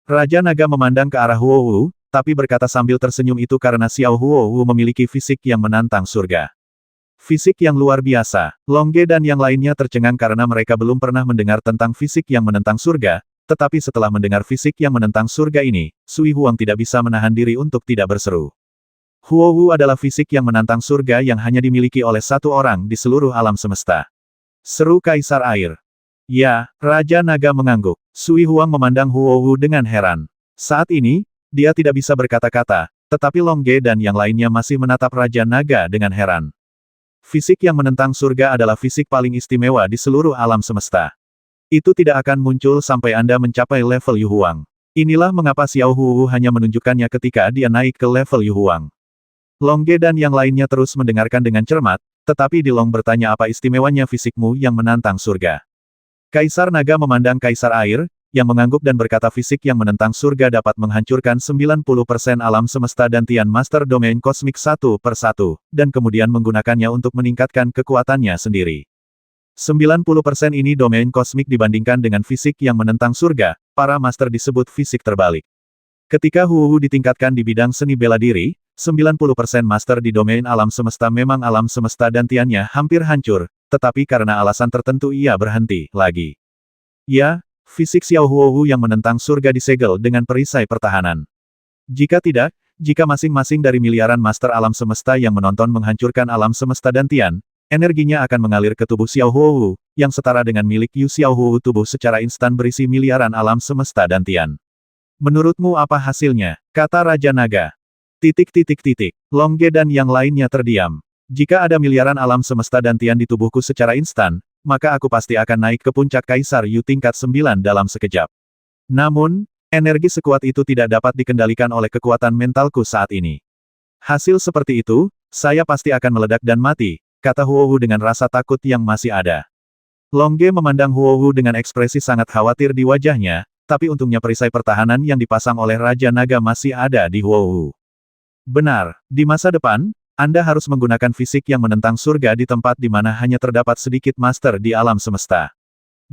Raja Naga memandang ke arah Huo Wu, tapi berkata sambil tersenyum itu karena Xiao Huo Wu memiliki fisik yang menantang surga. Fisik yang luar biasa. Longge dan yang lainnya tercengang karena mereka belum pernah mendengar tentang fisik yang menentang surga, tetapi setelah mendengar fisik yang menentang surga ini, Sui Huang tidak bisa menahan diri untuk tidak berseru. Huo Wu adalah fisik yang menantang surga yang hanya dimiliki oleh satu orang di seluruh alam semesta. Seru Kaisar Air. Ya, Raja Naga mengangguk. Sui Huang memandang Huo Wu dengan heran. Saat ini, dia tidak bisa berkata-kata, tetapi Longge dan yang lainnya masih menatap Raja Naga dengan heran. Fisik yang menentang surga adalah fisik paling istimewa di seluruh alam semesta. Itu tidak akan muncul sampai Anda mencapai level Yu Huang. Inilah mengapa Xiao Hu hanya menunjukkannya ketika dia naik ke level Yu Huang. Longge dan yang lainnya terus mendengarkan dengan cermat, tetapi Dilong bertanya apa istimewanya fisikmu yang menantang surga. Kaisar Naga memandang Kaisar Air, yang mengangguk dan berkata fisik yang menentang surga dapat menghancurkan 90% alam semesta dan Tian Master Domain Kosmik satu per satu, dan kemudian menggunakannya untuk meningkatkan kekuatannya sendiri. 90% ini domain kosmik dibandingkan dengan fisik yang menentang surga, para master disebut fisik terbalik. Ketika Hu ditingkatkan di bidang seni bela diri, 90% master di domain alam semesta memang alam semesta dan Tiannya hampir hancur, tetapi karena alasan tertentu ia berhenti lagi. Ya, fisik Xiao Huo yang menentang surga disegel dengan perisai pertahanan. Jika tidak, jika masing-masing dari miliaran master alam semesta yang menonton menghancurkan alam semesta dan Tian, energinya akan mengalir ke tubuh Xiao Huo, yang setara dengan milik Yu Xiao Huo tubuh secara instan berisi miliaran alam semesta dan Tian. Menurutmu apa hasilnya? Kata Raja Naga. Longge dan yang lainnya terdiam. Jika ada miliaran alam semesta dan Tian di tubuhku secara instan, maka aku pasti akan naik ke puncak Kaisar Yu tingkat 9 dalam sekejap. Namun, energi sekuat itu tidak dapat dikendalikan oleh kekuatan mentalku saat ini. Hasil seperti itu, saya pasti akan meledak dan mati, kata Huo dengan rasa takut yang masih ada. Longge memandang Huo dengan ekspresi sangat khawatir di wajahnya, tapi untungnya perisai pertahanan yang dipasang oleh Raja Naga masih ada di Huo. Benar, di masa depan, Anda harus menggunakan fisik yang menentang surga di tempat di mana hanya terdapat sedikit master di alam semesta.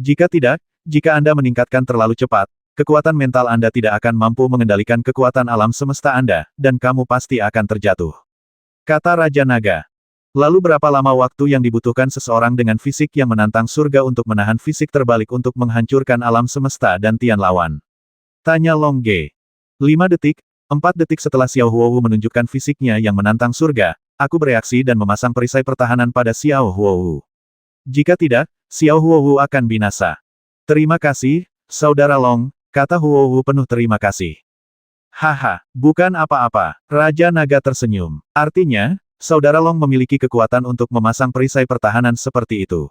Jika tidak, jika Anda meningkatkan terlalu cepat, kekuatan mental Anda tidak akan mampu mengendalikan kekuatan alam semesta Anda, dan kamu pasti akan terjatuh. Kata Raja Naga. Lalu berapa lama waktu yang dibutuhkan seseorang dengan fisik yang menantang surga untuk menahan fisik terbalik untuk menghancurkan alam semesta dan Tian lawan? Tanya Longge. 5 detik. 4 detik setelah Xiao Huo menunjukkan fisiknya yang menantang surga, aku bereaksi dan memasang perisai pertahanan pada Xiao Huo. Jika tidak, Xiao Huo akan binasa. Terima kasih, Saudara Long, kata Huo penuh terima kasih. Haha, bukan apa-apa, Raja Naga tersenyum. Artinya, Saudara Long memiliki kekuatan untuk memasang perisai pertahanan seperti itu.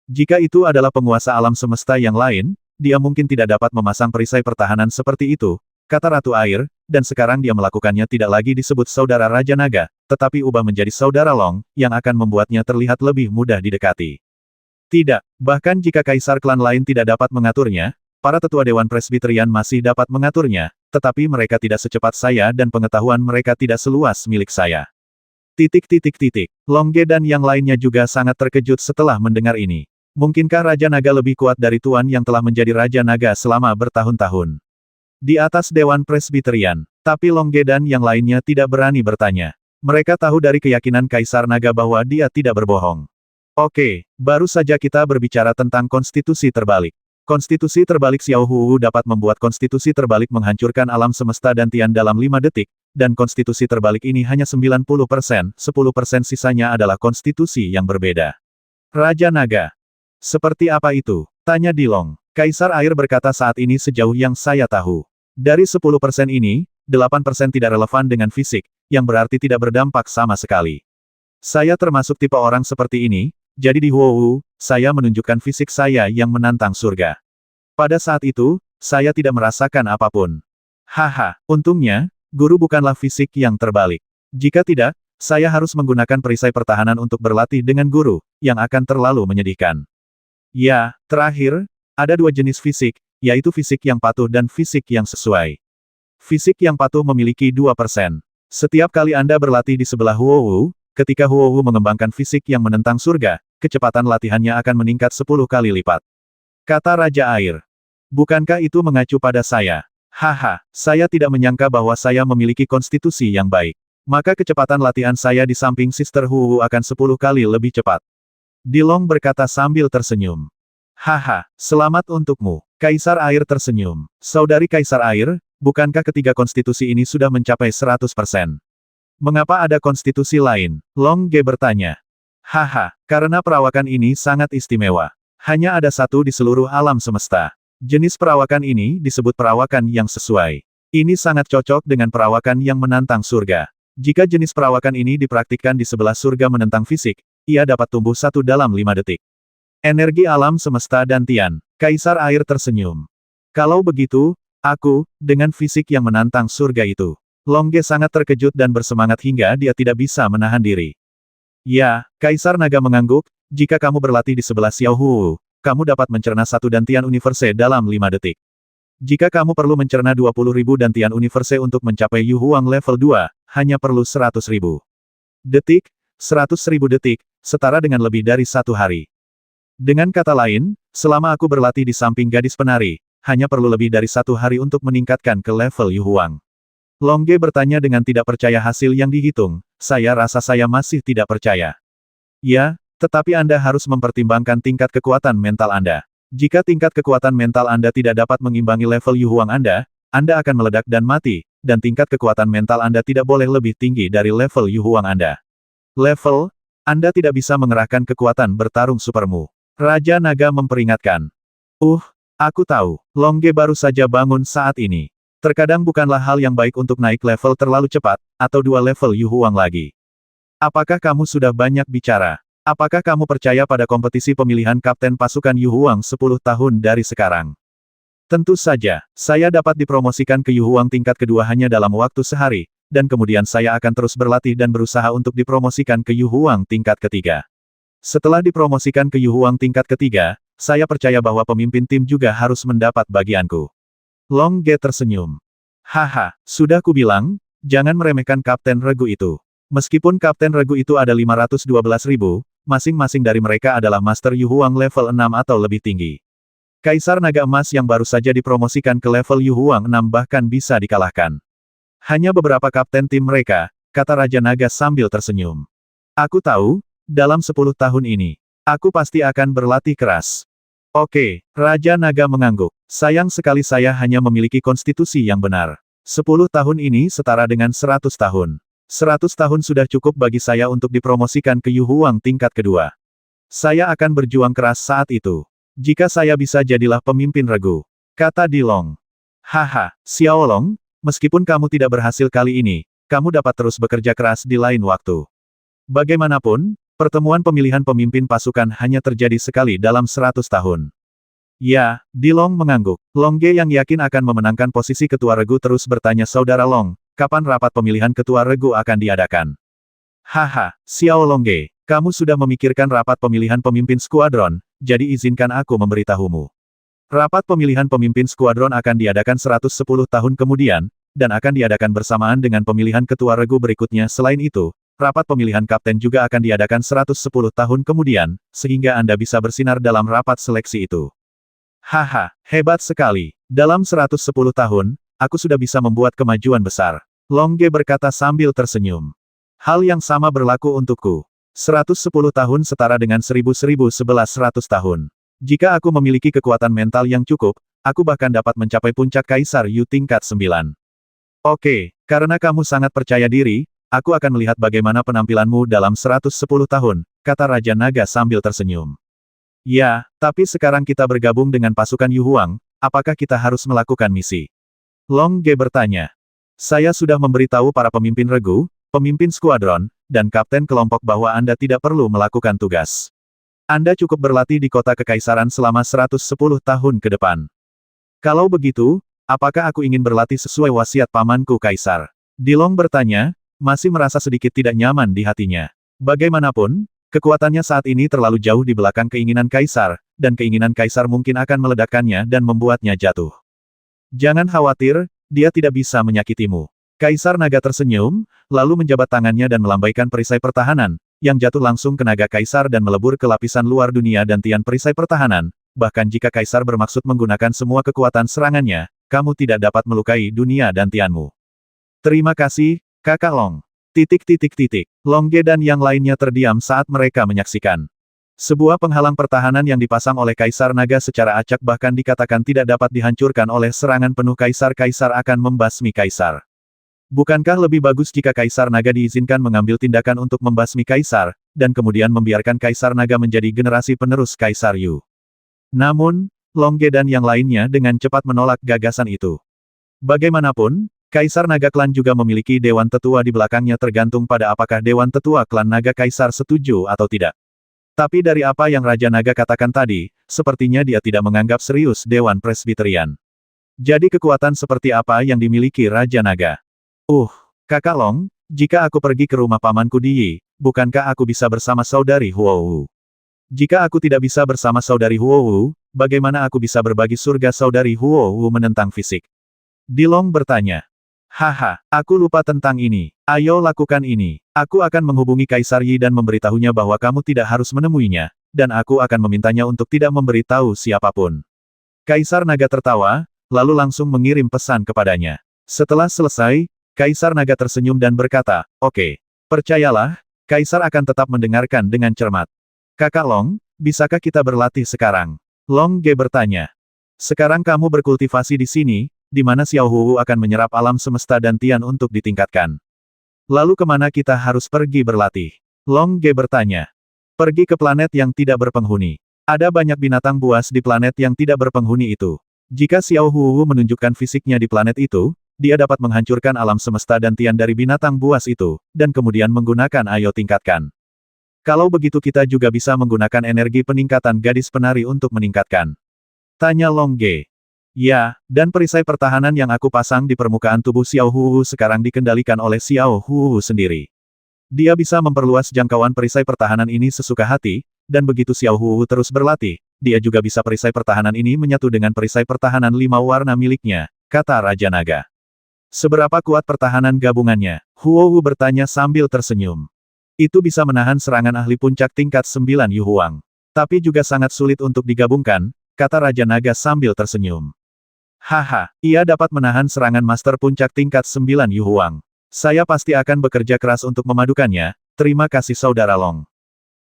Jika itu adalah penguasa alam semesta yang lain, dia mungkin tidak dapat memasang perisai pertahanan seperti itu, kata Ratu Air, dan sekarang dia melakukannya tidak lagi disebut Saudara Raja Naga, tetapi ubah menjadi Saudara Long, yang akan membuatnya terlihat lebih mudah didekati. Tidak, bahkan jika Kaisar klan lain tidak dapat mengaturnya, para tetua Dewan Presbyterian masih dapat mengaturnya, tetapi mereka tidak secepat saya dan pengetahuan mereka tidak seluas milik saya. Longge dan yang lainnya juga sangat terkejut setelah mendengar ini. Mungkinkah Raja Naga lebih kuat dari Tuan yang telah menjadi Raja Naga selama bertahun-tahun? Di atas Dewan Presbyterian, tapi Longge dan yang lainnya tidak berani bertanya. Mereka tahu dari keyakinan Kaisar Naga bahwa dia tidak berbohong. Oke, baru saja kita berbicara tentang konstitusi terbalik. Konstitusi terbalik Xiao Hu dapat membuat konstitusi terbalik menghancurkan alam semesta dan Tian dalam 5 detik, dan konstitusi terbalik ini hanya 90%, 10% sisanya adalah konstitusi yang berbeda. Raja Naga. Seperti apa itu? Tanya Dilong. Kaisar Air berkata saat ini sejauh yang saya tahu. Dari 10% ini, 8% tidak relevan dengan fisik, yang berarti tidak berdampak sama sekali. Saya termasuk tipe orang seperti ini, jadi di Huo, saya menunjukkan fisik saya yang menantang surga. Pada saat itu, saya tidak merasakan apapun. Haha, untungnya, guru bukanlah fisik yang terbalik. Jika tidak, saya harus menggunakan perisai pertahanan untuk berlatih dengan guru, yang akan terlalu menyedihkan. Ya, terakhir, ada 2 jenis fisik, yaitu fisik yang patuh dan fisik yang sesuai. Fisik yang patuh memiliki 2%. Setiap kali Anda berlatih di sebelah Huo, ketika Huo mengembangkan fisik yang menentang surga, kecepatan latihannya akan meningkat 10 kali lipat. Kata Raja Air. Bukankah itu mengacu pada saya? Haha, saya tidak menyangka bahwa saya memiliki konstitusi yang baik. Maka kecepatan latihan saya di samping Sister Hu akan 10 kali lebih cepat. Dilong berkata sambil tersenyum. Haha, selamat untukmu. Kaisar Air tersenyum. Saudari Kaisar Air, bukankah ketiga konstitusi ini sudah mencapai 100%? Mengapa ada konstitusi lain? Long Ge bertanya. Haha, karena perawakan ini sangat istimewa. Hanya ada satu di seluruh alam semesta. Jenis perawakan ini disebut perawakan yang sesuai. Ini sangat cocok dengan perawakan yang menantang surga. Jika jenis perawakan ini dipraktikkan di sebelah surga menentang fisik, ia dapat tumbuh 1 dalam 5 detik. Energi alam semesta dan Tian. Kaisar Air tersenyum. Kalau begitu, aku, dengan fisik yang menantang surga itu. Long Ge sangat terkejut dan bersemangat hingga dia tidak bisa menahan diri. Ya, Kaisar Naga mengangguk, jika kamu berlatih di sebelah Xiao Hu, kamu dapat mencerna 1 dantian universe dalam 5 detik. Jika kamu perlu mencerna 20.000 dantian universe untuk mencapai Yu Huang level 2, hanya perlu 100.000 detik, 100.000 detik, setara dengan lebih dari 1 hari. Dengan kata lain, selama aku berlatih di samping gadis penari, hanya perlu lebih dari 1 hari untuk meningkatkan ke level Yu Huang. Long Ge bertanya dengan tidak percaya hasil yang dihitung, saya rasa saya masih tidak percaya. Ya, tetapi Anda harus mempertimbangkan tingkat kekuatan mental Anda. Jika tingkat kekuatan mental Anda tidak dapat mengimbangi level Yu Huang Anda akan meledak dan mati, dan tingkat kekuatan mental Anda tidak boleh lebih tinggi dari level Yu Huang Anda. Level, Anda tidak bisa mengerahkan kekuatan bertarung supermu. Raja Naga memperingatkan. Aku tahu, Long Ge baru saja bangun saat ini. Terkadang bukanlah hal yang baik untuk naik level terlalu cepat, atau 2 level Yu Huang lagi. Apakah kamu sudah banyak bicara? Apakah kamu percaya pada kompetisi pemilihan kapten pasukan Yu Huang 10 tahun dari sekarang? Tentu saja, saya dapat dipromosikan ke Yu Huang tingkat kedua hanya dalam waktu sehari, dan kemudian saya akan terus berlatih dan berusaha untuk dipromosikan ke Yu Huang tingkat ketiga. Setelah dipromosikan ke Yu Huang tingkat ketiga, saya percaya bahwa pemimpin tim juga harus mendapat bagianku. Long Ge tersenyum. Haha, sudah kubilang, jangan meremehkan Kapten Regu itu. Meskipun Kapten Regu itu ada 512.000, masing-masing dari mereka adalah Master Yu Huang level 6 atau lebih tinggi. Kaisar Naga Emas yang baru saja dipromosikan ke level Yu Huang 6 bahkan bisa dikalahkan. Hanya beberapa kapten tim mereka, kata Raja Naga sambil tersenyum. Aku tahu, dalam 10 tahun ini, aku pasti akan berlatih keras. Oke, Raja Naga mengangguk. Sayang sekali saya hanya memiliki konstitusi yang benar. 10 tahun ini setara dengan 100 tahun. 100 tahun sudah cukup bagi saya untuk dipromosikan ke Yu Huang tingkat kedua. Saya akan berjuang keras saat itu. Jika saya bisa jadilah pemimpin Regu. Kata Dilong. Haha, Xiao Long, meskipun kamu tidak berhasil kali ini, kamu dapat terus bekerja keras di lain waktu. Bagaimanapun, pertemuan pemilihan pemimpin pasukan hanya terjadi sekali dalam 100 tahun. Ya, Dilong mengangguk. Long Ge yang yakin akan memenangkan posisi ketua Regu terus bertanya saudara Long, kapan rapat pemilihan ketua Regu akan diadakan? Haha, Xiao Long Ge, kamu sudah memikirkan rapat pemilihan pemimpin skuadron, jadi izinkan aku memberitahumu. Rapat pemilihan pemimpin skuadron akan diadakan 110 tahun kemudian, dan akan diadakan bersamaan dengan pemilihan ketua Regu berikutnya. Selain itu, rapat pemilihan kapten juga akan diadakan 110 tahun kemudian, sehingga Anda bisa bersinar dalam rapat seleksi itu. Haha, hebat sekali. Dalam 110 tahun, aku sudah bisa membuat kemajuan besar. Long Ge berkata sambil tersenyum. Hal yang sama berlaku untukku. 110 tahun setara dengan 1000-1100 tahun. Jika aku memiliki kekuatan mental yang cukup, aku bahkan dapat mencapai puncak Kaisar Yu tingkat 9. Oke, karena kamu sangat percaya diri, aku akan melihat bagaimana penampilanmu dalam 110 tahun, kata Raja Naga sambil tersenyum. Ya, tapi sekarang kita bergabung dengan pasukan Yu Huang, apakah kita harus melakukan misi? Long Ge bertanya. Saya sudah memberitahu para pemimpin Regu, pemimpin skuadron, dan kapten kelompok bahwa Anda tidak perlu melakukan tugas. Anda cukup berlatih di kota kekaisaran selama 110 tahun ke depan. Kalau begitu, apakah aku ingin berlatih sesuai wasiat pamanku Kaisar? Dilong bertanya, masih merasa sedikit tidak nyaman di hatinya. Bagaimanapun, kekuatannya saat ini terlalu jauh di belakang keinginan Kaisar, dan keinginan Kaisar mungkin akan meledakkannya dan membuatnya jatuh. Jangan khawatir, dia tidak bisa menyakitimu. Kaisar Naga tersenyum, lalu menjabat tangannya dan melambaikan perisai pertahanan, yang jatuh langsung ke naga Kaisar dan melebur ke lapisan luar dunia dan tian perisai pertahanan. Bahkan jika Kaisar bermaksud menggunakan semua kekuatan serangannya, kamu tidak dapat melukai dunia dan Tianmu. Terima kasih, Kakak Long. Longge dan yang lainnya terdiam saat mereka menyaksikan. Sebuah penghalang pertahanan yang dipasang oleh Kaisar Naga secara acak bahkan dikatakan tidak dapat dihancurkan oleh serangan penuh Kaisar akan membasmi Kaisar. Bukankah lebih bagus jika Kaisar Naga diizinkan mengambil tindakan untuk membasmi Kaisar, dan kemudian membiarkan Kaisar Naga menjadi generasi penerus Kaisar Yu? Namun, Longge dan yang lainnya dengan cepat menolak gagasan itu. Bagaimanapun, Kaisar Naga Klan juga memiliki Dewan Tetua di belakangnya tergantung pada apakah Dewan Tetua Klan Naga Kaisar setuju atau tidak. Tapi dari apa yang Raja Naga katakan tadi, sepertinya dia tidak menganggap serius Dewan Presbyterian. Jadi kekuatan seperti apa yang dimiliki Raja Naga? Kakak Long, jika aku pergi ke rumah pamanku di Yi, bukankah aku bisa bersama saudari Huowu? Jika aku tidak bisa bersama saudari Huowu, bagaimana aku bisa berbagi surga saudari Huowu menentang fisik? Dilong bertanya. Haha, aku lupa tentang ini. Ayo lakukan ini. Aku akan menghubungi Kaisar Yi dan memberitahunya bahwa kamu tidak harus menemuinya, dan aku akan memintanya untuk tidak memberitahu siapapun. Kaisar Naga tertawa, lalu langsung mengirim pesan kepadanya. Setelah selesai, Kaisar Naga tersenyum dan berkata, "Oke. Percayalah, Kaisar akan tetap mendengarkan dengan cermat." Kakak Long, bisakah kita berlatih sekarang? Long Ge bertanya. Sekarang kamu berkultivasi di sini, di mana Xiao Hu akan menyerap alam semesta dan Tian untuk ditingkatkan. Lalu kemana kita harus pergi berlatih? Long Ge bertanya. Pergi ke planet yang tidak berpenghuni. Ada banyak binatang buas di planet yang tidak berpenghuni itu. Jika Xiao Hu menunjukkan fisiknya di planet itu, dia dapat menghancurkan alam semesta dan Tian dari binatang buas itu, dan kemudian menggunakan Ayo tingkatkan. Kalau begitu kita juga bisa menggunakan energi peningkatan gadis penari untuk meningkatkan. Tanya Long Ge. Ya, dan perisai pertahanan yang aku pasang di permukaan tubuh Xiao Hu sekarang dikendalikan oleh Xiao Hu sendiri. Dia bisa memperluas jangkauan perisai pertahanan ini sesuka hati, dan begitu Xiao Hu terus berlatih, dia juga bisa perisai pertahanan ini menyatu dengan perisai pertahanan 5 warna miliknya, kata Raja Naga. Seberapa kuat pertahanan gabungannya? Huohu bertanya sambil tersenyum. Itu bisa menahan serangan ahli puncak tingkat 9 Yu Huang. Tapi juga sangat sulit untuk digabungkan, kata Raja Naga sambil tersenyum. Haha, ia dapat menahan serangan master puncak tingkat 9 Yu Huang. Saya pasti akan bekerja keras untuk memadukannya, terima kasih Saudara Long.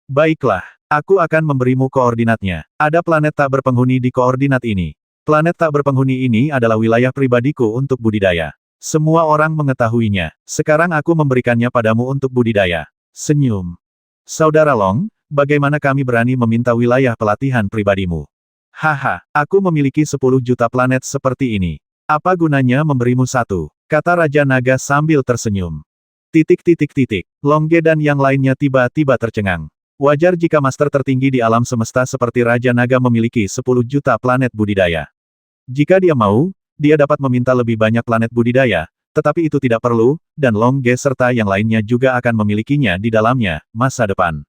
Baiklah, aku akan memberimu koordinatnya. Ada planet tak berpenghuni di koordinat ini. Planet tak berpenghuni ini adalah wilayah pribadiku untuk budidaya. Semua orang mengetahuinya. Sekarang aku memberikannya padamu untuk budidaya. Senyum. Saudara Long, bagaimana kami berani meminta wilayah pelatihan pribadimu? Haha, aku memiliki 10 juta planet seperti ini. Apa gunanya memberimu satu? Kata Raja Naga sambil tersenyum. Longge dan yang lainnya tiba-tiba tercengang. Wajar jika master tertinggi di alam semesta seperti Raja Naga memiliki 10 juta planet budidaya. Jika dia mau, dia dapat meminta lebih banyak planet budidaya, tetapi itu tidak perlu, dan Longge serta yang lainnya juga akan memilikinya di dalamnya, masa depan.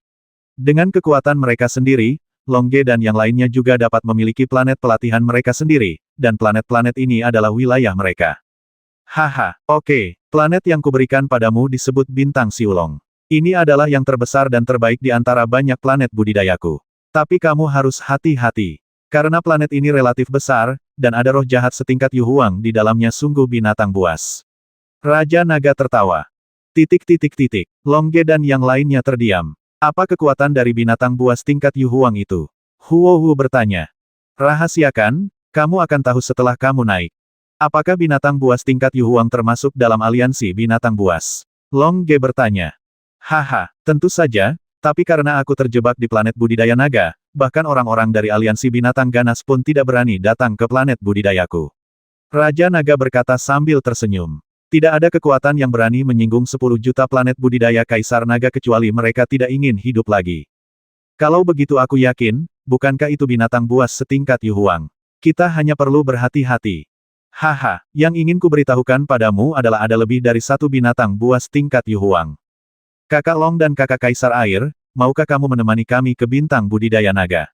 Dengan kekuatan mereka sendiri, Longge dan yang lainnya juga dapat memiliki planet pelatihan mereka sendiri, dan planet-planet ini adalah wilayah mereka. Haha, oke, planet yang kuberikan padamu disebut Bintang Siulong. Ini adalah yang terbesar dan terbaik di antara banyak planet budidayaku. Tapi kamu harus hati-hati. Karena planet ini relatif besar, dan ada roh jahat setingkat Yu Huang di dalamnya sungguh binatang buas. Raja Naga tertawa. Longge dan yang lainnya terdiam. Apa kekuatan dari binatang buas tingkat Yu Huang itu? Huohu bertanya. Rahasiakan, kamu akan tahu setelah kamu naik. Apakah binatang buas tingkat Yu Huang termasuk dalam aliansi binatang buas? Longge bertanya. Haha, tentu saja, tapi karena aku terjebak di planet budidaya naga, bahkan orang-orang dari aliansi binatang ganas pun tidak berani datang ke planet budidayaku. Raja Naga berkata sambil tersenyum. Tidak ada kekuatan yang berani menyinggung 10 juta planet budidaya Kaisar Naga kecuali mereka tidak ingin hidup lagi. Kalau begitu aku yakin, bukankah itu binatang buas setingkat Yu Huang? Kita hanya perlu berhati-hati. Haha, yang ingin kuberitahukan padamu adalah ada lebih dari satu binatang buas tingkat Yu Huang. Kakak Long dan kakak Kaisar Air, maukah kamu menemani kami ke bintang budidaya naga?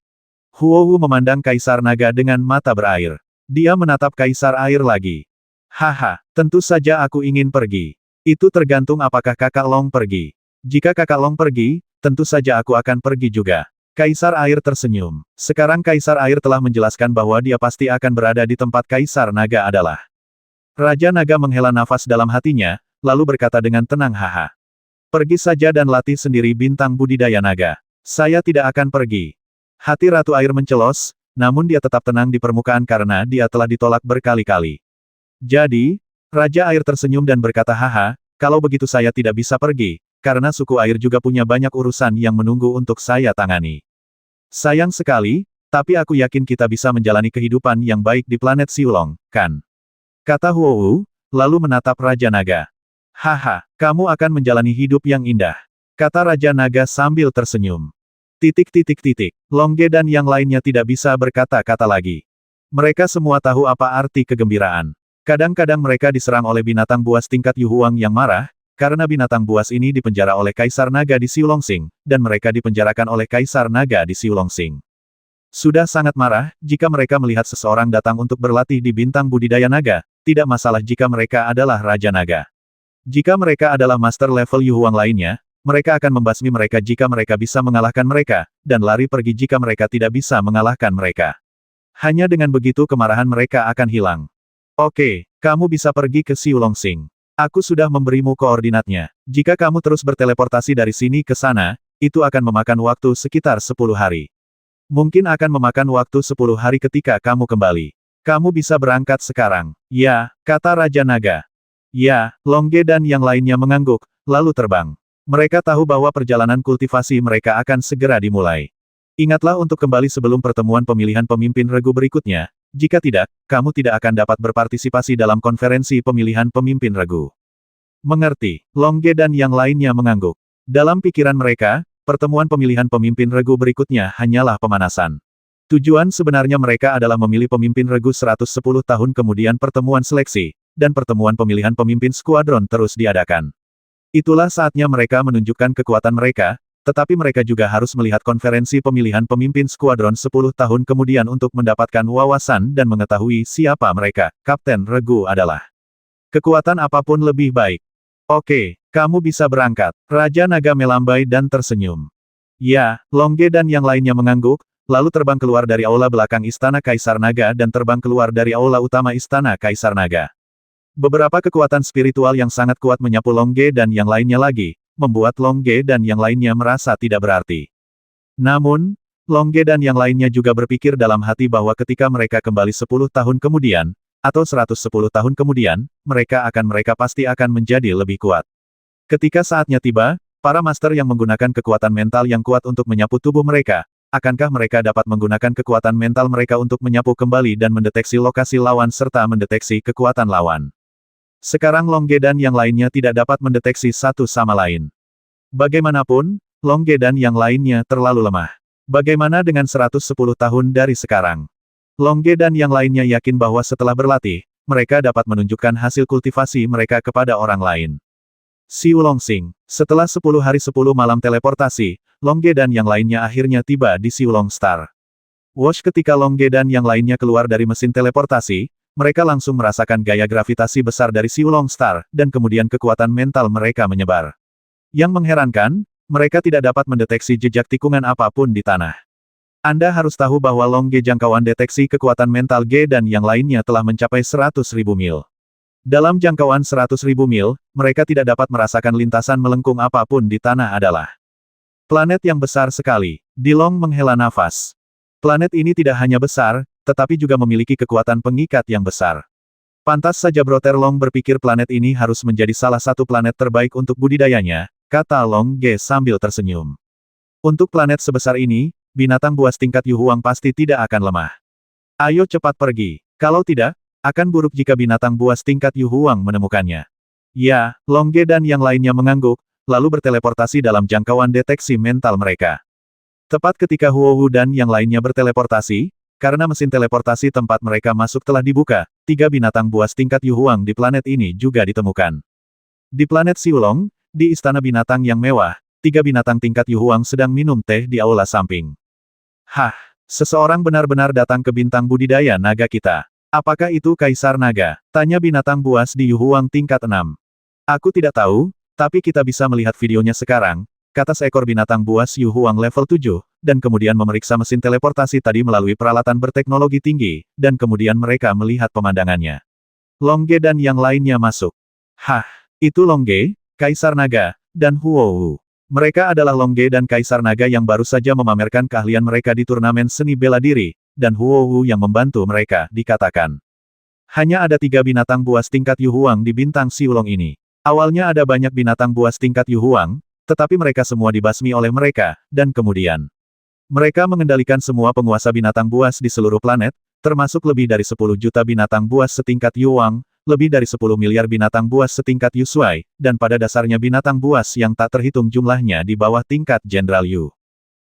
Huohu memandang Kaisar Naga dengan mata berair. Dia menatap Kaisar Air lagi. Haha, tentu saja aku ingin pergi. Itu tergantung apakah kakak Long pergi. Jika kakak Long pergi, tentu saja aku akan pergi juga. Kaisar Air tersenyum. Sekarang Kaisar Air telah menjelaskan bahwa dia pasti akan berada di tempat Kaisar Naga adalah. Raja Naga menghela nafas dalam hatinya, lalu berkata dengan tenang, haha. Pergi saja dan latih sendiri bintang budidaya naga. Saya tidak akan pergi. Hati Ratu Air mencelos, namun dia tetap tenang di permukaan karena dia telah ditolak berkali-kali. Jadi, Raja Air tersenyum dan berkata, haha, kalau begitu saya tidak bisa pergi, karena suku Air juga punya banyak urusan yang menunggu untuk saya tangani. Sayang sekali, tapi aku yakin kita bisa menjalani kehidupan yang baik di planet Siulong, kan? Kata Huowu, lalu menatap Raja Naga. Haha, kamu akan menjalani hidup yang indah. Kata Raja Naga sambil tersenyum. Longge dan yang lainnya tidak bisa berkata-kata lagi. Mereka semua tahu apa arti kegembiraan. Kadang-kadang mereka diserang oleh binatang buas tingkat Yuhuang yang marah, karena binatang buas ini dipenjara oleh Kaisar Naga di Siulongsing, dan mereka dipenjarakan oleh Kaisar Naga di Siulongsing. Sudah sangat marah, jika mereka melihat seseorang datang untuk berlatih di bintang budidaya naga, tidak masalah jika mereka adalah Raja Naga. Jika mereka adalah master level Yuhuang lainnya, mereka akan membasmi mereka jika mereka bisa mengalahkan mereka, dan lari pergi jika mereka tidak bisa mengalahkan mereka. Hanya dengan begitu kemarahan mereka akan hilang. Oke, kamu bisa pergi ke Siulongsing. Aku sudah memberimu koordinatnya. Jika kamu terus berteleportasi dari sini ke sana, itu akan memakan waktu sekitar 10 hari. Mungkin akan memakan waktu 10 hari ketika kamu kembali. Kamu bisa berangkat sekarang. Ya, kata Raja Naga. Ya, Longge dan yang lainnya mengangguk, lalu terbang. Mereka tahu bahwa perjalanan kultivasi mereka akan segera dimulai. Ingatlah untuk kembali sebelum pertemuan pemilihan pemimpin regu berikutnya. Jika tidak, kamu tidak akan dapat berpartisipasi dalam konferensi pemilihan pemimpin regu. Mengerti, Longge dan yang lainnya mengangguk. Dalam pikiran mereka, pertemuan pemilihan pemimpin regu berikutnya hanyalah pemanasan. Tujuan sebenarnya mereka adalah memilih pemimpin regu 110 tahun kemudian pertemuan seleksi, dan pertemuan pemilihan pemimpin skuadron terus diadakan. Itulah saatnya mereka menunjukkan kekuatan mereka, tetapi mereka juga harus melihat konferensi pemilihan pemimpin skuadron 10 tahun kemudian untuk mendapatkan wawasan dan mengetahui siapa mereka, Kapten Regu adalah. Kekuatan apapun lebih baik. Oke, kamu bisa berangkat. Raja Naga melambai dan tersenyum. Ya, Longge dan yang lainnya mengangguk, lalu terbang keluar dari aula belakang Istana Kaisar Naga dan terbang keluar dari aula utama Istana Kaisar Naga. Beberapa kekuatan spiritual yang sangat kuat menyapu Longge dan yang lainnya lagi, membuat Longge dan yang lainnya merasa tidak berarti. Namun, Longge dan yang lainnya juga berpikir dalam hati bahwa ketika mereka kembali 10 tahun kemudian, atau 110 tahun kemudian, mereka pasti akan menjadi lebih kuat. Ketika saatnya tiba, para master yang menggunakan kekuatan mental yang kuat untuk menyapu tubuh mereka, akankah mereka dapat menggunakan kekuatan mental mereka untuk menyapu kembali dan mendeteksi lokasi lawan serta mendeteksi kekuatan lawan? Sekarang Longge dan yang lainnya tidak dapat mendeteksi satu sama lain. Bagaimanapun, Longge dan yang lainnya terlalu lemah. Bagaimana dengan 110 tahun dari sekarang? Longge dan yang lainnya yakin bahwa setelah berlatih, mereka dapat menunjukkan hasil kultivasi mereka kepada orang lain. Siulongsing. Setelah 10 hari 10 malam teleportasi, Longge dan yang lainnya akhirnya tiba di Siulong Star. Wosh, ketika Longge dan yang lainnya keluar dari mesin teleportasi, mereka langsung merasakan gaya gravitasi besar dari Siulong Star, dan kemudian kekuatan mental mereka menyebar. Yang mengherankan, mereka tidak dapat mendeteksi jejak tikungan apapun di tanah. Anda harus tahu bahwa Longge jangkauan deteksi kekuatan mental G dan yang lainnya telah mencapai 100.000 mil. Dalam jangkauan 100.000 mil, mereka tidak dapat merasakan lintasan melengkung apapun di tanah adalah. Planet yang besar sekali. Dilong menghela nafas. Planet ini tidak hanya besar, tetapi juga memiliki kekuatan pengikat yang besar. Pantas saja Brother Long berpikir planet ini harus menjadi salah satu planet terbaik untuk budidayanya, kata Long Ge sambil tersenyum. Untuk planet sebesar ini, binatang buas tingkat Yuhuang pasti tidak akan lemah. Ayo cepat pergi. Kalau tidak, akan buruk jika binatang buas tingkat Yuhuang menemukannya. Ya, Long Ge dan yang lainnya mengangguk, lalu berteleportasi dalam jangkauan deteksi mental mereka. Tepat ketika Huowu dan yang lainnya berteleportasi, karena mesin teleportasi tempat mereka masuk telah dibuka, 3 binatang buas tingkat Yuhuang di planet ini juga ditemukan. Di planet Siulong, di istana binatang yang mewah, 3 binatang tingkat Yuhuang sedang minum teh di aula samping. Hah, seseorang benar-benar datang ke bintang budidaya naga kita. Apakah itu Kaisar Naga? Tanya binatang buas di Yuhuang tingkat 6. Aku tidak tahu, tapi kita bisa melihat videonya sekarang, kata seekor binatang buas Yu Huang level 7, dan kemudian memeriksa mesin teleportasi tadi melalui peralatan berteknologi tinggi, dan kemudian mereka melihat pemandangannya. Longge dan yang lainnya masuk. Hah, itu Longge, Kaisar Naga, dan Huohu. Mereka adalah Longge dan Kaisar Naga yang baru saja memamerkan keahlian mereka di turnamen seni bela diri, dan Huohu yang membantu mereka, dikatakan. Hanya ada 3 binatang buas tingkat Yu Huang di bintang Siulong ini. Awalnya ada banyak binatang buas tingkat Yu Huang, tetapi mereka semua dibasmi oleh mereka, dan kemudian mereka mengendalikan semua penguasa binatang buas di seluruh planet, termasuk lebih dari 10 juta binatang buas setingkat Yu Wang, lebih dari 10 miliar binatang buas setingkat Yu Shuai, dan pada dasarnya binatang buas yang tak terhitung jumlahnya di bawah tingkat Jenderal Yu.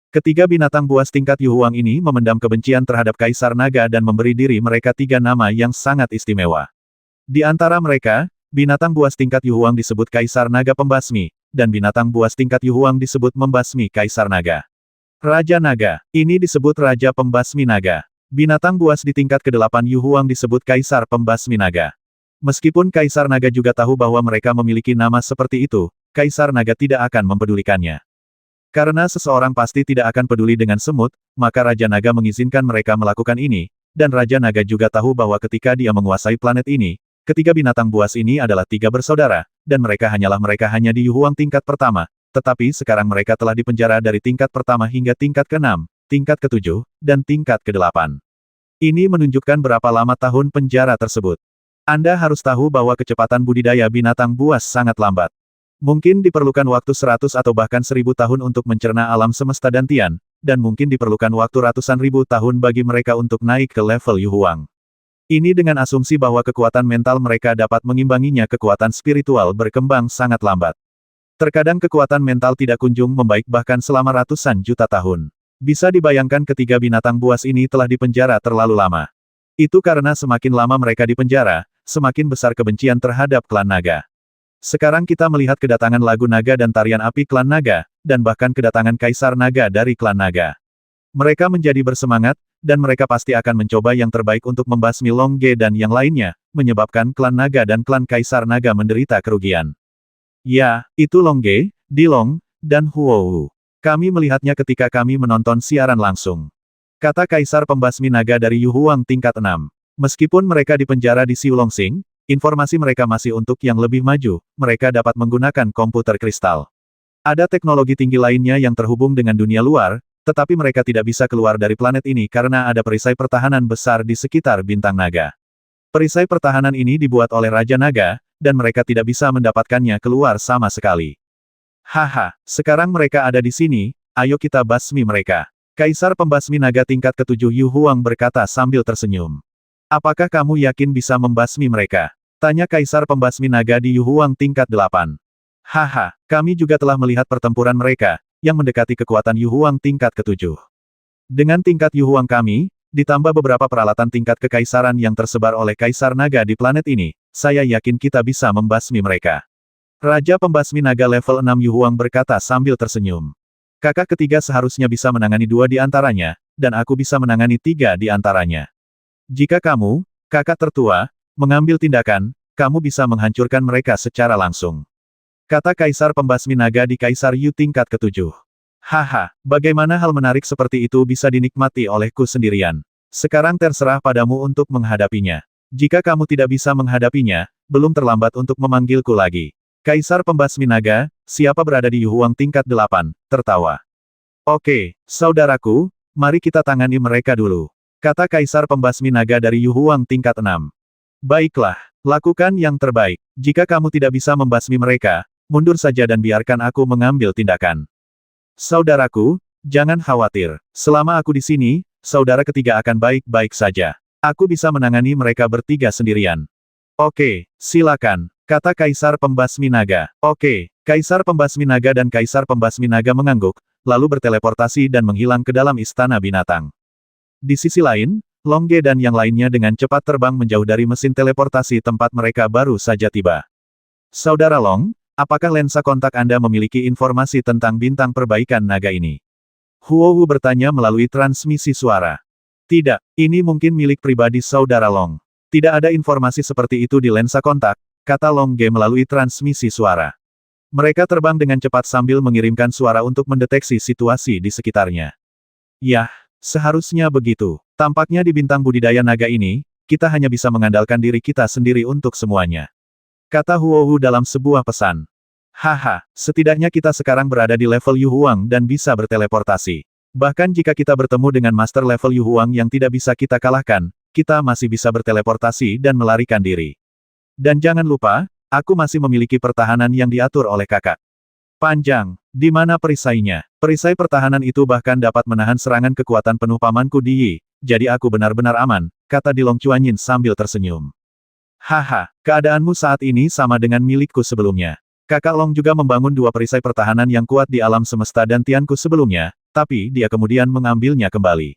Ketiga binatang buas tingkat Yu Huang ini memendam kebencian terhadap Kaisar Naga dan memberi diri mereka 3 nama yang sangat istimewa. Di antara mereka, binatang buas tingkat Yu Huang disebut Kaisar Naga Pembasmi, dan binatang buas tingkat Yu Huang disebut membasmi Kaisar Naga. Raja Naga, ini disebut Raja Pembasmi Naga. Binatang buas di tingkat ke-8 Yu Huang disebut Kaisar Pembasmi Naga. Meskipun Kaisar Naga juga tahu bahwa mereka memiliki nama seperti itu, Kaisar Naga tidak akan mempedulikannya. Karena seseorang pasti tidak akan peduli dengan semut, maka Raja Naga mengizinkan mereka melakukan ini, dan Raja Naga juga tahu bahwa ketika dia menguasai planet ini, ketiga binatang buas ini adalah 3 bersaudara, dan mereka hanya di Yu Huang tingkat pertama, tetapi sekarang mereka telah dipenjara dari tingkat pertama hingga tingkat ke-6, tingkat ke-7, dan tingkat ke-8. Ini menunjukkan berapa lama tahun penjara tersebut. Anda harus tahu bahwa kecepatan budidaya binatang buas sangat lambat. Mungkin diperlukan waktu 100 atau bahkan 1000 tahun untuk mencerna alam semesta dantian, dan mungkin diperlukan waktu ratusan ribu tahun bagi mereka untuk naik ke level Yu Huang. Ini dengan asumsi bahwa kekuatan mental mereka dapat mengimbanginya. Kekuatan spiritual berkembang sangat lambat. Terkadang kekuatan mental tidak kunjung membaik bahkan selama ratusan juta tahun. Bisa dibayangkan ketiga binatang buas ini telah dipenjara terlalu lama. Itu karena semakin lama mereka dipenjara, semakin besar kebencian terhadap klan naga. Sekarang kita melihat kedatangan lagu naga dan tarian api klan naga, dan bahkan kedatangan Kaisar Naga dari klan naga. Mereka menjadi bersemangat, dan mereka pasti akan mencoba yang terbaik untuk membasmi Longge dan yang lainnya, menyebabkan klan naga dan klan Kaisar Naga menderita kerugian. Ya, itu Longge, Dilong, dan Huohu. Kami melihatnya ketika kami menonton siaran langsung. Kata Kaisar Pembasmi Naga dari Yu Huang tingkat 6. Meskipun mereka dipenjara di Siulongsing, informasi mereka masih untuk yang lebih maju, mereka dapat menggunakan komputer kristal. Ada teknologi tinggi lainnya yang terhubung dengan dunia luar, tetapi mereka tidak bisa keluar dari planet ini karena ada perisai pertahanan besar di sekitar bintang naga. Perisai pertahanan ini dibuat oleh Raja Naga, dan mereka tidak bisa mendapatkannya keluar sama sekali. Haha, sekarang mereka ada di sini, ayo kita basmi mereka. Kaisar Pembasmi Naga tingkat ke-7 Yu Huang berkata sambil tersenyum. Apakah kamu yakin bisa membasmi mereka? Tanya Kaisar Pembasmi Naga di Yu Huang tingkat 8. Haha, kami juga telah melihat pertempuran mereka, yang mendekati kekuatan Yu Huang tingkat ke-7. Dengan tingkat Yu Huang kami, ditambah beberapa peralatan tingkat kekaisaran yang tersebar oleh Kaisar Naga di planet ini, saya yakin kita bisa membasmi mereka. Raja Pembasmi Naga level 6 Yu Huang berkata sambil tersenyum. Kakak ketiga seharusnya bisa menangani 2 di antaranya, dan aku bisa menangani 3 di antaranya. Jika kamu, kakak tertua, mengambil tindakan, kamu bisa menghancurkan mereka secara langsung. Kata Kaisar Pembasmi Naga di Kaisar Yu tingkat ke-7. Haha, bagaimana hal menarik seperti itu bisa dinikmati olehku sendirian. Sekarang terserah padamu untuk menghadapinya. Jika kamu tidak bisa menghadapinya, belum terlambat untuk memanggilku lagi. Kaisar Pembasmi Naga, siapa berada di Yu Huang tingkat 8, tertawa. Oke, saudaraku, mari kita tangani mereka dulu. Kata Kaisar Pembasmi Naga dari Yu Huang tingkat 6. Baiklah, lakukan yang terbaik. Jika kamu tidak bisa membasmi mereka, mundur saja dan biarkan aku mengambil tindakan. Saudaraku, jangan khawatir. Selama aku di sini, saudara ketiga akan baik-baik saja. Aku bisa menangani mereka bertiga sendirian. Oke, silakan, kata Kaisar Pembasmi Naga. Oke, Kaisar Pembasmi Naga dan Kaisar Pembasmi Naga mengangguk, lalu berteleportasi dan menghilang ke dalam istana binatang. Di sisi lain, Longge dan yang lainnya dengan cepat terbang menjauh dari mesin teleportasi tempat mereka baru saja tiba. Saudara Long, apakah lensa kontak Anda memiliki informasi tentang bintang perbaikan naga ini? Huohu bertanya melalui transmisi suara. Tidak, ini mungkin milik pribadi Saudara Long. Tidak ada informasi seperti itu di lensa kontak, kata Longge melalui transmisi suara. Mereka terbang dengan cepat sambil mengirimkan suara untuk mendeteksi situasi di sekitarnya. Yah, seharusnya begitu. Tampaknya di bintang budidaya naga ini, kita hanya bisa mengandalkan diri kita sendiri untuk semuanya. Kata Huo Wu dalam sebuah pesan. Haha, setidaknya kita sekarang berada di level Yu Huang dan bisa berteleportasi. Bahkan jika kita bertemu dengan master level Yu Huang yang tidak bisa kita kalahkan, kita masih bisa berteleportasi dan melarikan diri. Dan jangan lupa, aku masih memiliki pertahanan yang diatur oleh kakak. Panjang, di mana perisainya? Perisai pertahanan itu bahkan dapat menahan serangan kekuatan penuh pamanku Di Yi, jadi aku benar-benar aman, kata Dilong Chuanyin sambil tersenyum. Haha, keadaanmu saat ini sama dengan milikku sebelumnya. Kakak Long juga membangun dua perisai pertahanan yang kuat di alam semesta dan Tianku sebelumnya, tapi dia kemudian mengambilnya kembali.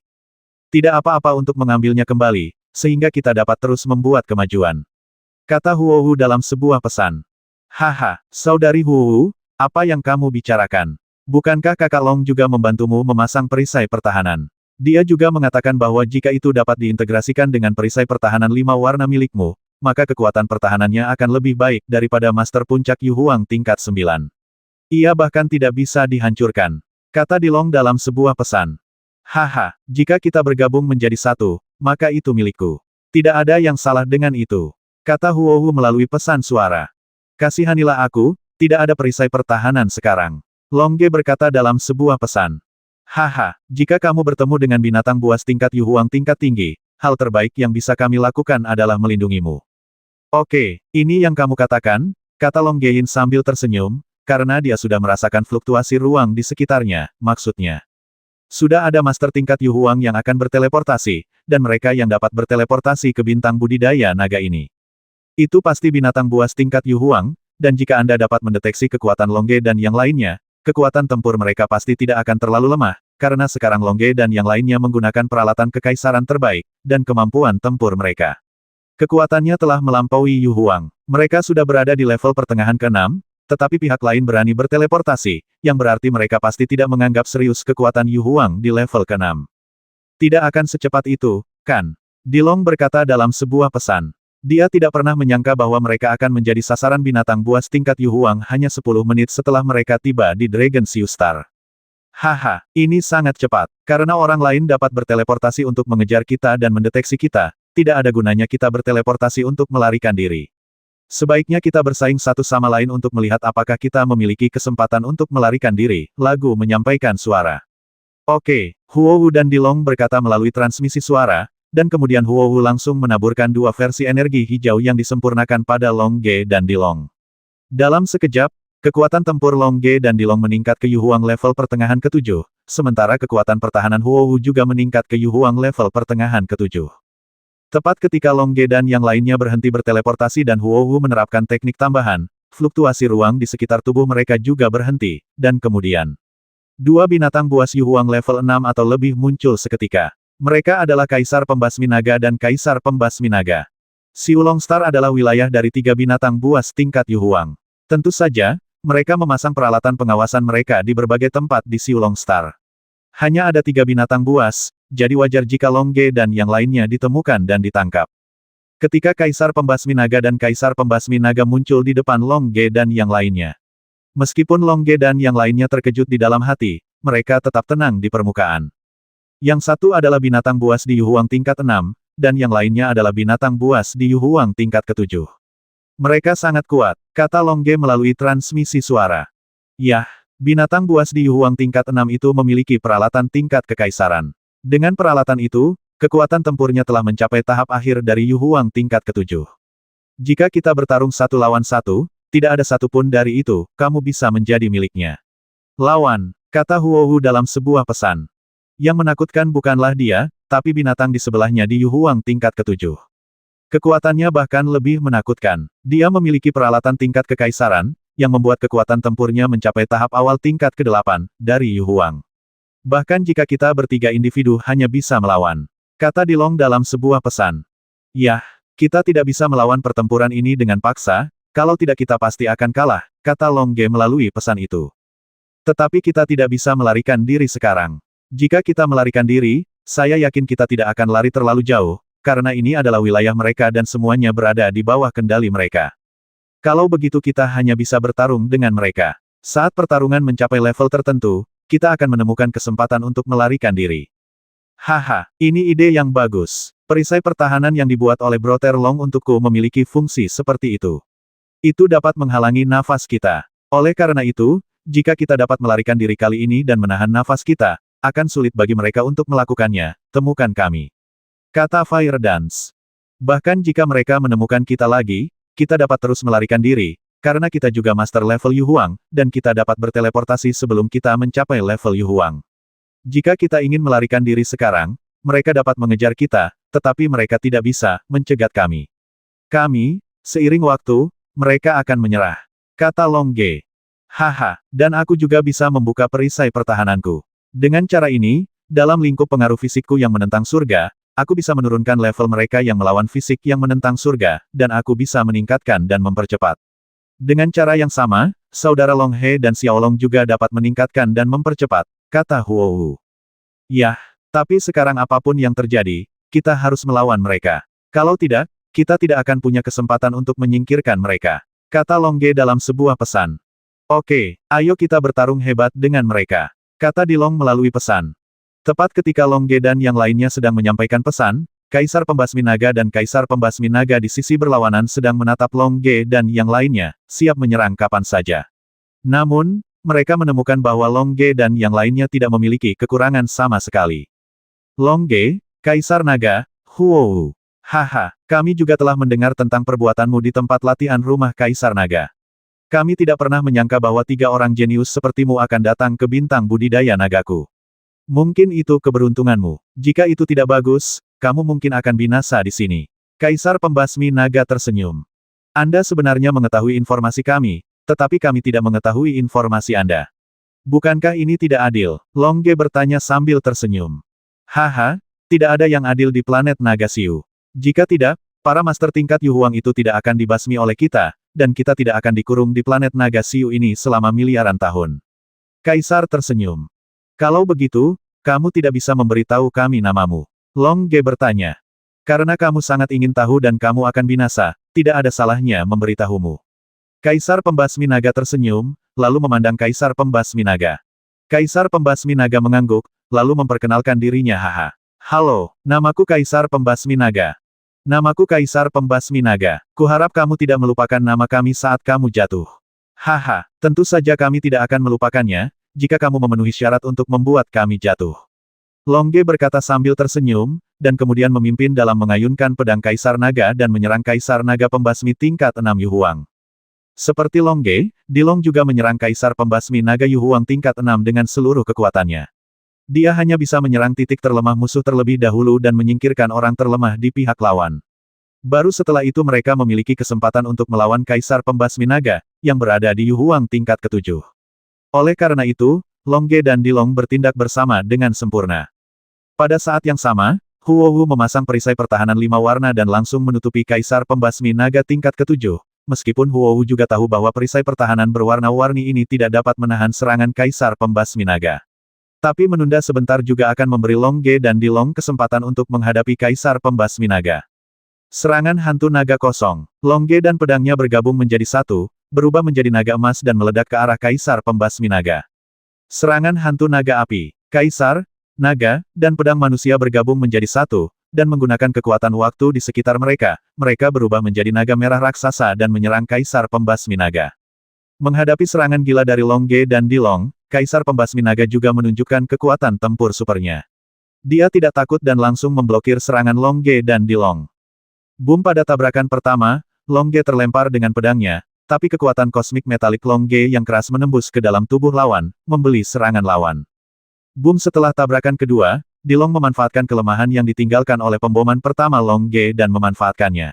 Tidak apa-apa untuk mengambilnya kembali, sehingga kita dapat terus membuat kemajuan. Kata Huo Wu dalam sebuah pesan. Haha, saudari Huo Wu, apa yang kamu bicarakan? Bukankah kakak Long juga membantumu memasang perisai pertahanan? Dia juga mengatakan bahwa jika itu dapat diintegrasikan dengan perisai pertahanan 5 warna milikmu, maka kekuatan pertahanannya akan lebih baik daripada Master Puncak Yu Huang tingkat 9. Ia bahkan tidak bisa dihancurkan. Kata Dilong dalam sebuah pesan. Haha, jika kita bergabung menjadi satu, maka itu milikku. Tidak ada yang salah dengan itu. Kata Huo Wu melalui pesan suara. Kasihanilah aku, tidak ada perisai pertahanan sekarang. Long Ge berkata dalam sebuah pesan. Haha, jika kamu bertemu dengan binatang buas tingkat Yu Huang tingkat tinggi, hal terbaik yang bisa kami lakukan adalah melindungimu. Oke, ini yang kamu katakan, kata Long Gein sambil tersenyum, karena dia sudah merasakan fluktuasi ruang di sekitarnya, maksudnya. Sudah ada master tingkat Yu Huang yang akan berteleportasi, dan mereka yang dapat berteleportasi ke bintang budidaya naga ini. Itu pasti binatang buas tingkat Yu Huang, dan jika Anda dapat mendeteksi kekuatan Long Ge dan yang lainnya, kekuatan tempur mereka pasti tidak akan terlalu lemah, karena sekarang Long Ge dan yang lainnya menggunakan peralatan kekaisaran terbaik, dan kemampuan tempur mereka. Kekuatannya telah melampaui Yu Huang. Mereka sudah berada di level pertengahan ke-6, tetapi pihak lain berani berteleportasi, yang berarti mereka pasti tidak menganggap serius kekuatan Yu Huang di level ke-6. Tidak akan secepat itu, kan? Dilong berkata dalam sebuah pesan. Dia tidak pernah menyangka bahwa mereka akan menjadi sasaran binatang buas tingkat Yu Huang hanya 10 menit setelah mereka tiba di Dragon Sea Star. Haha, ini sangat cepat. Karena orang lain dapat berteleportasi untuk mengejar kita dan mendeteksi kita, tidak ada gunanya kita berteleportasi untuk melarikan diri. Sebaiknya kita bersaing satu sama lain untuk melihat apakah kita memiliki kesempatan untuk melarikan diri, lagu menyampaikan suara. Oke, Huo Wu dan Dilong berkata melalui transmisi suara, dan kemudian Huo Wu langsung menaburkan dua versi energi hijau yang disempurnakan pada Long Ge dan Dilong. Dalam sekejap, kekuatan tempur Long Ge dan Dilong meningkat ke Yu Huang level pertengahan ke-7, sementara kekuatan pertahanan Huo Wu juga meningkat ke Yu Huang level pertengahan ke-7. Tepat ketika Long Ge dan yang lainnya berhenti berteleportasi dan Huo Wu menerapkan teknik tambahan, fluktuasi ruang di sekitar tubuh mereka juga berhenti, dan kemudian dua binatang buas Yu Huang level 6 atau lebih muncul seketika. Mereka adalah Kaisar Pembasmi Naga dan Kaisar Pembasmi Naga. Xiulong Star adalah wilayah dari tiga binatang buas tingkat Yu Huang. Tentu saja, mereka memasang peralatan pengawasan mereka di berbagai tempat di Xiulong Star. Hanya ada tiga binatang buas, jadi wajar jika Long Ge dan yang lainnya ditemukan dan ditangkap. Ketika Kaisar Pembasmi Naga dan Kaisar Pembasmi Naga muncul di depan Long Ge dan yang lainnya. Meskipun Long Ge dan yang lainnya terkejut di dalam hati, mereka tetap tenang di permukaan. Yang satu adalah binatang buas di Yu Huang tingkat 6, dan yang lainnya adalah binatang buas di Yu Huang tingkat ke-7. Mereka sangat kuat, kata Long Ge melalui transmisi suara. Yah, binatang buas di Yu Huang tingkat 6 itu memiliki peralatan tingkat kekaisaran. Dengan peralatan itu, kekuatan tempurnya telah mencapai tahap akhir dari Yu Huang tingkat ke-7. Jika kita bertarung satu lawan satu, tidak ada satupun dari itu, kamu bisa menjadi miliknya. Lawan, kata Huo Wu dalam sebuah pesan. Yang menakutkan bukanlah dia, tapi binatang di sebelahnya di Yu Huang tingkat ke-7. Kekuatannya bahkan lebih menakutkan. Dia memiliki peralatan tingkat kekaisaran, yang membuat kekuatan tempurnya mencapai tahap awal tingkat ke-8, dari Yu Huang. Bahkan jika kita bertiga individu hanya bisa melawan. Kata Dilong dalam sebuah pesan. Yah, kita tidak bisa melawan pertempuran ini dengan paksa, kalau tidak kita pasti akan kalah, kata Long Ge melalui pesan itu. Tetapi kita tidak bisa melarikan diri sekarang. Jika kita melarikan diri, saya yakin kita tidak akan lari terlalu jauh, karena ini adalah wilayah mereka dan semuanya berada di bawah kendali mereka. Kalau begitu kita hanya bisa bertarung dengan mereka. Saat pertarungan mencapai level tertentu, kita akan menemukan kesempatan untuk melarikan diri. Haha, ini ide yang bagus. Perisai pertahanan yang dibuat oleh Brother Long untukku memiliki fungsi seperti itu. Itu dapat menghalangi nafas kita. Oleh karena itu, jika kita dapat melarikan diri kali ini dan menahan nafas kita, akan sulit bagi mereka untuk melakukannya. Temukan kami. Kata Fire Dance. Bahkan jika mereka menemukan kita lagi, kita dapat terus melarikan diri, karena kita juga master level Yu Huang, dan kita dapat berteleportasi sebelum kita mencapai level Yu Huang. Jika kita ingin melarikan diri sekarang, mereka dapat mengejar kita, tetapi mereka tidak bisa mencegat kami. Kami, seiring waktu, mereka akan menyerah. Kata Long Ge. Haha, dan aku juga bisa membuka perisai pertahananku. Dengan cara ini, dalam lingkup pengaruh fisikku yang menentang surga, aku bisa menurunkan level mereka yang melawan fisik yang menentang surga, dan aku bisa meningkatkan dan mempercepat. Dengan cara yang sama, saudara Long He dan Xiaolong juga dapat meningkatkan dan mempercepat, kata Huo Wu. Yah, tapi sekarang apapun yang terjadi, kita harus melawan mereka. Kalau tidak, kita tidak akan punya kesempatan untuk menyingkirkan mereka, kata Long Ge dalam sebuah pesan. Oke, ayo kita bertarung hebat dengan mereka, kata Dilong melalui pesan. Tepat ketika Long Ge dan yang lainnya sedang menyampaikan pesan, Kaisar Pembasmi Naga dan Kaisar Pembasmi Naga di sisi berlawanan sedang menatap Long Ge dan yang lainnya, siap menyerang kapan saja. Namun, mereka menemukan bahwa Long Ge dan yang lainnya tidak memiliki kekurangan sama sekali. Long Ge, Kaisar Naga, Huo Wu. Haha, kami juga telah mendengar tentang perbuatanmu di tempat latihan rumah Kaisar Naga. Kami tidak pernah menyangka bahwa 3 orang jenius sepertimu akan datang ke bintang budidaya nagaku. Mungkin itu keberuntunganmu. Jika itu tidak bagus, kamu mungkin akan binasa di sini. Kaisar Pembasmi Naga tersenyum. Anda sebenarnya mengetahui informasi kami, tetapi kami tidak mengetahui informasi Anda. Bukankah ini tidak adil? Long Ge bertanya sambil tersenyum. Haha, tidak ada yang adil di planet Naga Siu. Jika tidak, para master tingkat Yu Huang itu tidak akan dibasmi oleh kita, dan kita tidak akan dikurung di planet Naga Siu ini selama miliaran tahun. Kaisar tersenyum. Kalau begitu, kamu tidak bisa memberitahu kami namamu. Long Ge bertanya. Karena kamu sangat ingin tahu dan kamu akan binasa, tidak ada salahnya memberitahumu. Kaisar Pembasmi Naga tersenyum, lalu memandang Kaisar Pembasmi Naga. Kaisar Pembasmi Naga mengangguk, lalu memperkenalkan dirinya. Haha. Halo, namaku Kaisar Pembasmi Naga. Namaku Kaisar Pembasmi Naga. Kuharap kamu tidak melupakan nama kami saat kamu jatuh. Haha, tentu saja kami tidak akan melupakannya, jika kamu memenuhi syarat untuk membuat kami jatuh. Long Ge berkata sambil tersenyum, dan kemudian memimpin dalam mengayunkan pedang Kaisar Naga dan menyerang Kaisar Naga Pembasmi tingkat 6 Yu Huang. Seperti Long Ge, Dilong juga menyerang Kaisar Pembasmi Naga Yu Huang tingkat 6 dengan seluruh kekuatannya. Dia hanya bisa menyerang titik terlemah musuh terlebih dahulu dan menyingkirkan orang terlemah di pihak lawan. Baru setelah itu mereka memiliki kesempatan untuk melawan Kaisar Pembasmi Naga, yang berada di Yu Huang tingkat ke-7. Oleh karena itu, Long Ge dan Dilong bertindak bersama dengan sempurna. Pada saat yang sama, Huo Wu memasang perisai pertahanan 5 warna dan langsung menutupi Kaisar Pembasmi Naga tingkat ke-7, meskipun Huo Wu juga tahu bahwa perisai pertahanan berwarna-warni ini tidak dapat menahan serangan Kaisar Pembasmi Naga. Tapi menunda sebentar juga akan memberi Long Ge dan Dilong kesempatan untuk menghadapi Kaisar Pembasmi Naga. Serangan hantu naga kosong. Long Ge dan pedangnya bergabung menjadi satu, berubah menjadi naga emas dan meledak ke arah Kaisar Pembasmi Naga. Serangan hantu naga api. Kaisar, naga, dan pedang manusia bergabung menjadi satu, dan menggunakan kekuatan waktu di sekitar mereka, mereka berubah menjadi naga merah raksasa dan menyerang Kaisar Pembasmi Naga. Menghadapi serangan gila dari Long Ge dan Dilong, Kaisar Pembasmi Naga juga menunjukkan kekuatan tempur supernya. Dia tidak takut dan langsung memblokir serangan Long Ge dan Dilong. Boom pada tabrakan pertama, Long Ge terlempar dengan pedangnya, tapi kekuatan kosmik metalik Long Ge yang keras menembus ke dalam tubuh lawan, membeli serangan lawan. Boom setelah tabrakan kedua, Dilong memanfaatkan kelemahan yang ditinggalkan oleh pemboman pertama Long Ge dan memanfaatkannya.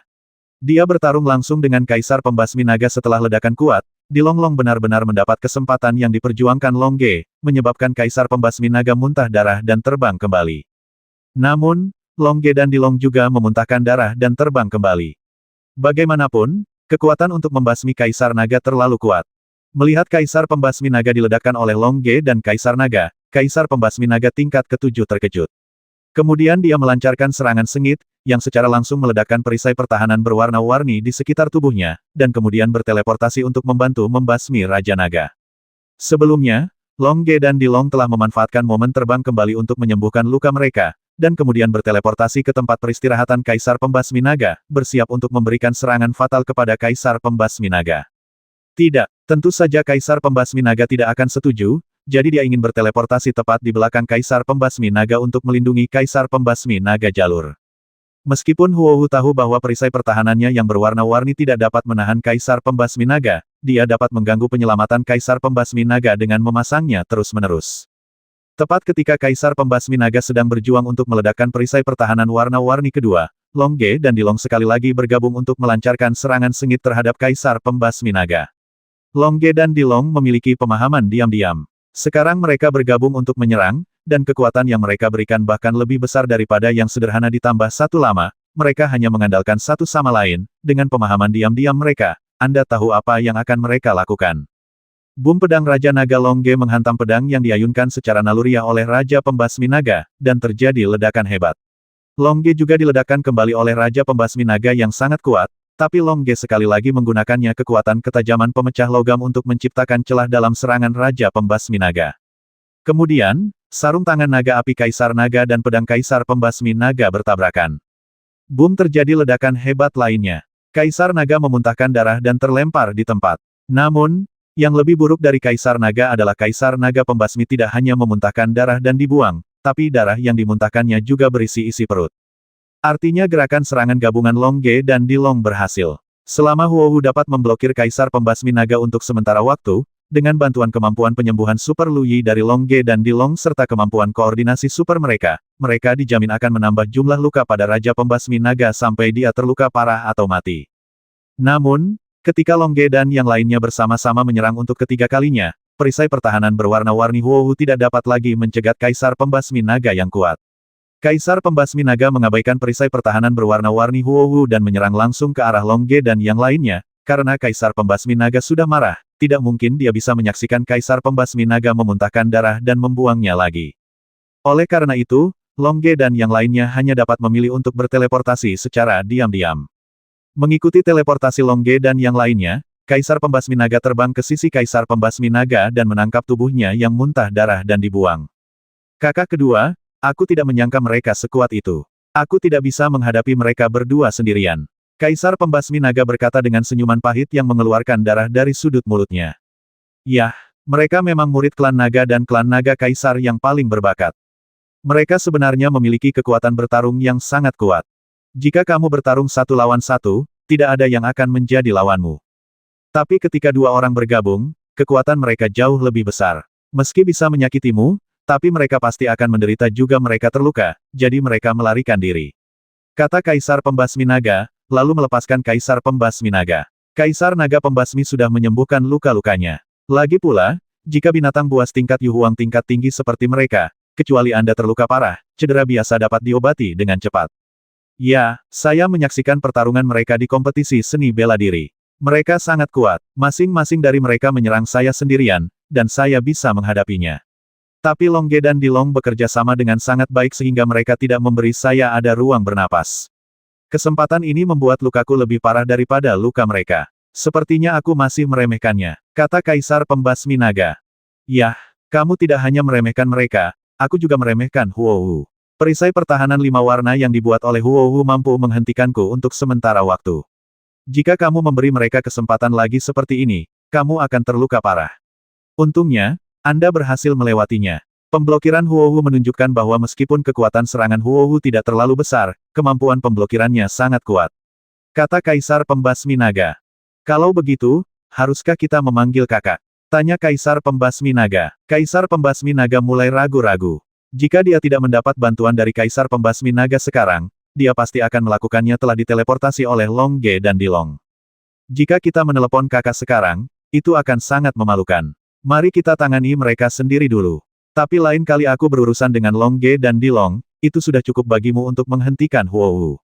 Dia bertarung langsung dengan Kaisar Pembasmi Naga setelah ledakan kuat, Dilong benar-benar mendapat kesempatan yang diperjuangkan Long Ge, menyebabkan Kaisar Pembasmi Naga muntah darah dan terbang kembali. Namun, Long Ge dan Dilong juga memuntahkan darah dan terbang kembali. Bagaimanapun, kekuatan untuk membasmi Kaisar Naga terlalu kuat. Melihat Kaisar Pembasmi Naga diledakkan oleh Long Ge dan Kaisar Naga, Kaisar Pembasmi Naga tingkat ke-7 terkejut. Kemudian dia melancarkan serangan sengit, yang secara langsung meledakkan perisai pertahanan berwarna-warni di sekitar tubuhnya, dan kemudian berteleportasi untuk membantu membasmi Raja Naga. Sebelumnya, Long Ge dan Dilong telah memanfaatkan momen terbang kembali untuk menyembuhkan luka mereka, dan kemudian berteleportasi ke tempat peristirahatan Kaisar Pembasmi Naga, bersiap untuk memberikan serangan fatal kepada Kaisar Pembasmi Naga. Tidak, tentu saja Kaisar Pembasmi Naga tidak akan setuju, jadi dia ingin berteleportasi tepat di belakang Kaisar Pembasmi Naga untuk melindungi Kaisar Pembasmi Naga jalur. Meskipun Huohu tahu bahwa perisai pertahanannya yang berwarna-warni tidak dapat menahan Kaisar Pembasmi Naga, dia dapat mengganggu penyelamatan Kaisar Pembasmi Naga dengan memasangnya terus-menerus. Tepat ketika Kaisar Pembasmi Naga sedang berjuang untuk meledakkan perisai pertahanan warna-warni kedua, Long Ge dan Dilong sekali lagi bergabung untuk melancarkan serangan sengit terhadap Kaisar Pembasmi Naga. Long Ge dan Dilong memiliki pemahaman diam-diam. Sekarang mereka bergabung untuk menyerang, dan kekuatan yang mereka berikan bahkan lebih besar daripada yang sederhana ditambah satu lama, mereka hanya mengandalkan satu sama lain, dengan pemahaman diam-diam mereka, Anda tahu apa yang akan mereka lakukan. Boom pedang Raja Naga Long Ge menghantam pedang yang diayunkan secara naluriah oleh Raja Pembasmi Naga, dan terjadi ledakan hebat. Long Ge juga diledakkan kembali oleh Raja Pembasmi Naga yang sangat kuat, tapi Long Ge sekali lagi menggunakannya kekuatan ketajaman pemecah logam untuk menciptakan celah dalam serangan Raja Pembasmi Naga. Kemudian, sarung tangan naga api Kaisar Naga dan pedang Kaisar Pembasmi Naga bertabrakan. Boom, terjadi ledakan hebat lainnya. Kaisar Naga memuntahkan darah dan terlempar di tempat. Namun, yang lebih buruk dari Kaisar Naga adalah Kaisar Naga Pembasmi tidak hanya memuntahkan darah dan dibuang, tapi darah yang dimuntahkannya juga berisi isi perut. Artinya gerakan serangan gabungan Long Ge dan Dilong berhasil. Selama Huohu dapat memblokir Kaisar Pembasmi Naga untuk sementara waktu, dengan bantuan kemampuan penyembuhan Super Lu Yi dari Long Ge dan Dilong serta kemampuan koordinasi super mereka, mereka dijamin akan menambah jumlah luka pada Raja Pembasmi Naga sampai dia terluka parah atau mati. Namun, ketika Long Ge dan yang lainnya bersama-sama menyerang untuk ketiga kalinya, perisai pertahanan berwarna-warni Huohu tidak dapat lagi mencegat Kaisar Pembasmi Naga yang kuat. Kaisar Pembasmi Naga mengabaikan perisai pertahanan berwarna-warni Huohu dan menyerang langsung ke arah Long Ge dan yang lainnya, karena Kaisar Pembasmi Naga sudah marah, tidak mungkin dia bisa menyaksikan Kaisar Pembasmi Naga memuntahkan darah dan membuangnya lagi. Oleh karena itu, Long Ge dan yang lainnya hanya dapat memilih untuk berteleportasi secara diam-diam. Mengikuti teleportasi Long Ge dan yang lainnya, Kaisar Pembasmi Naga terbang ke sisi Kaisar Pembasmi Naga dan menangkap tubuhnya yang muntah darah dan dibuang. Kakak kedua, aku tidak menyangka mereka sekuat itu. Aku tidak bisa menghadapi mereka berdua sendirian. Kaisar Pembasmi Naga berkata dengan senyuman pahit yang mengeluarkan darah dari sudut mulutnya. Yah, mereka memang murid klan naga dan klan naga Kaisar yang paling berbakat. Mereka sebenarnya memiliki kekuatan bertarung yang sangat kuat. Jika kamu bertarung satu lawan satu, tidak ada yang akan menjadi lawanmu. Tapi ketika dua orang bergabung, kekuatan mereka jauh lebih besar. Meski bisa menyakitimu, tapi mereka pasti akan menderita juga mereka terluka, jadi mereka melarikan diri. Kata Kaisar Pembasmi Naga, lalu melepaskan Kaisar Pembasmi Naga. Kaisar Naga Pembasmi sudah menyembuhkan luka-lukanya. Lagi pula, jika binatang buas tingkat Yuhuang tingkat tinggi seperti mereka, kecuali Anda terluka parah, cedera biasa dapat diobati dengan cepat. Ya, saya menyaksikan pertarungan mereka di kompetisi seni bela diri. Mereka sangat kuat, masing-masing dari mereka menyerang saya sendirian, dan saya bisa menghadapinya. Tapi Long Ge dan Dilong bekerja sama dengan sangat baik sehingga mereka tidak memberi saya ada ruang bernapas. Kesempatan ini membuat lukaku lebih parah daripada luka mereka. Sepertinya aku masih meremehkannya, kata Kaisar Pembasmi Naga. Yah, kamu tidak hanya meremehkan mereka, aku juga meremehkan Huohu. Perisai pertahanan 5 warna yang dibuat oleh Huohu mampu menghentikanku untuk sementara waktu. Jika kamu memberi mereka kesempatan lagi seperti ini, kamu akan terluka parah. Untungnya, Anda berhasil melewatinya. Pemblokiran Huohu menunjukkan bahwa meskipun kekuatan serangan Huohu tidak terlalu besar, kemampuan pemblokirannya sangat kuat. Kata Kaisar Pembasmi Naga. Kalau begitu, haruskah kita memanggil kakak? Tanya Kaisar Pembasmi Naga. Kaisar Pembasmi Naga mulai ragu-ragu. Jika dia tidak mendapat bantuan dari Kaisar Pembasmi Naga sekarang, dia pasti akan melakukannya telah diteleportasi oleh Long Ge dan Dilong. Jika kita menelepon kakak sekarang, itu akan sangat memalukan. Mari kita tangani mereka sendiri dulu. Tapi lain kali aku berurusan dengan Long Ge dan Dilong, itu sudah cukup bagimu untuk menghentikan Huohu.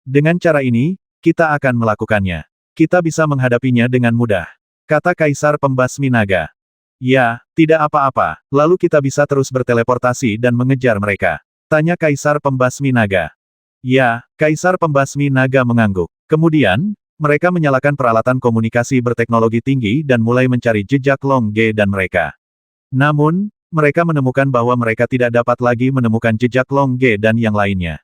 Dengan cara ini, kita akan melakukannya. Kita bisa menghadapinya dengan mudah. Kata Kaisar Pembasmi Naga. Ya, tidak apa-apa, lalu kita bisa terus berteleportasi dan mengejar mereka. Tanya Kaisar Pembasmi Naga. Ya, Kaisar Pembasmi Naga mengangguk. Kemudian, mereka menyalakan peralatan komunikasi berteknologi tinggi dan mulai mencari jejak Long Ge dan mereka. Namun, mereka menemukan bahwa mereka tidak dapat lagi menemukan jejak Long Ge dan yang lainnya.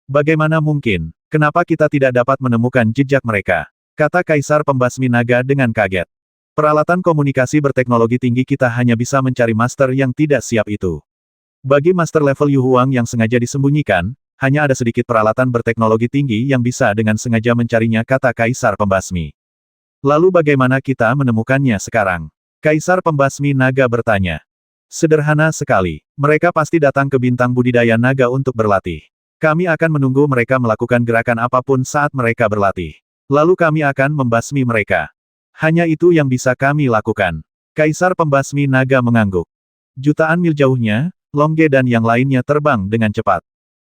Bagaimana mungkin? Kenapa kita tidak dapat menemukan jejak mereka? Kata Kaisar Pembasmi Naga dengan kaget. Peralatan komunikasi berteknologi tinggi kita hanya bisa mencari master yang tidak siap itu. Bagi master level Yu Huang yang sengaja disembunyikan, hanya ada sedikit peralatan berteknologi tinggi yang bisa dengan sengaja mencarinya, kata Kaisar Pembasmi. Lalu bagaimana kita menemukannya sekarang? Kaisar Pembasmi Naga bertanya. Sederhana sekali. Mereka pasti datang ke bintang budidaya naga untuk berlatih. Kami akan menunggu mereka melakukan gerakan apapun saat mereka berlatih. Lalu kami akan membasmi mereka. Hanya itu yang bisa kami lakukan. Kaisar Pembasmi Naga mengangguk. Jutaan mil jauhnya, Long Ge dan yang lainnya terbang dengan cepat.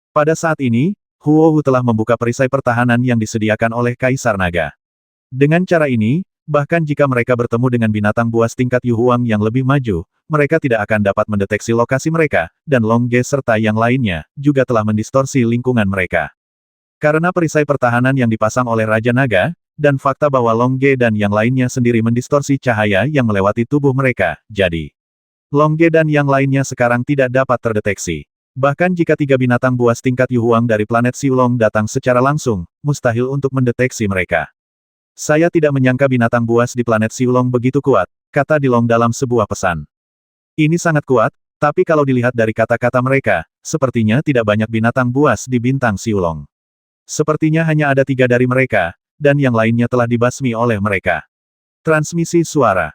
Pada saat ini, Huohu telah membuka perisai pertahanan yang disediakan oleh Kaisar Naga. Dengan cara ini, bahkan jika mereka bertemu dengan binatang buas tingkat Yu Huang yang lebih maju, mereka tidak akan dapat mendeteksi lokasi mereka, dan Long Ge serta yang lainnya, juga telah mendistorsi lingkungan mereka. Karena perisai pertahanan yang dipasang oleh Raja Naga, dan fakta bahwa Long Ge dan yang lainnya sendiri mendistorsi cahaya yang melewati tubuh mereka, jadi Long Ge dan yang lainnya sekarang tidak dapat terdeteksi. Bahkan jika 3 binatang buas tingkat Yu Huang dari planet Siulong datang secara langsung, mustahil untuk mendeteksi mereka. Saya tidak menyangka binatang buas di planet Siulong begitu kuat, kata Dilong dalam sebuah pesan. Ini sangat kuat, tapi kalau dilihat dari kata-kata mereka, sepertinya tidak banyak binatang buas di bintang Siulong. Sepertinya hanya ada 3 dari mereka, dan yang lainnya telah dibasmi oleh mereka. Transmisi suara.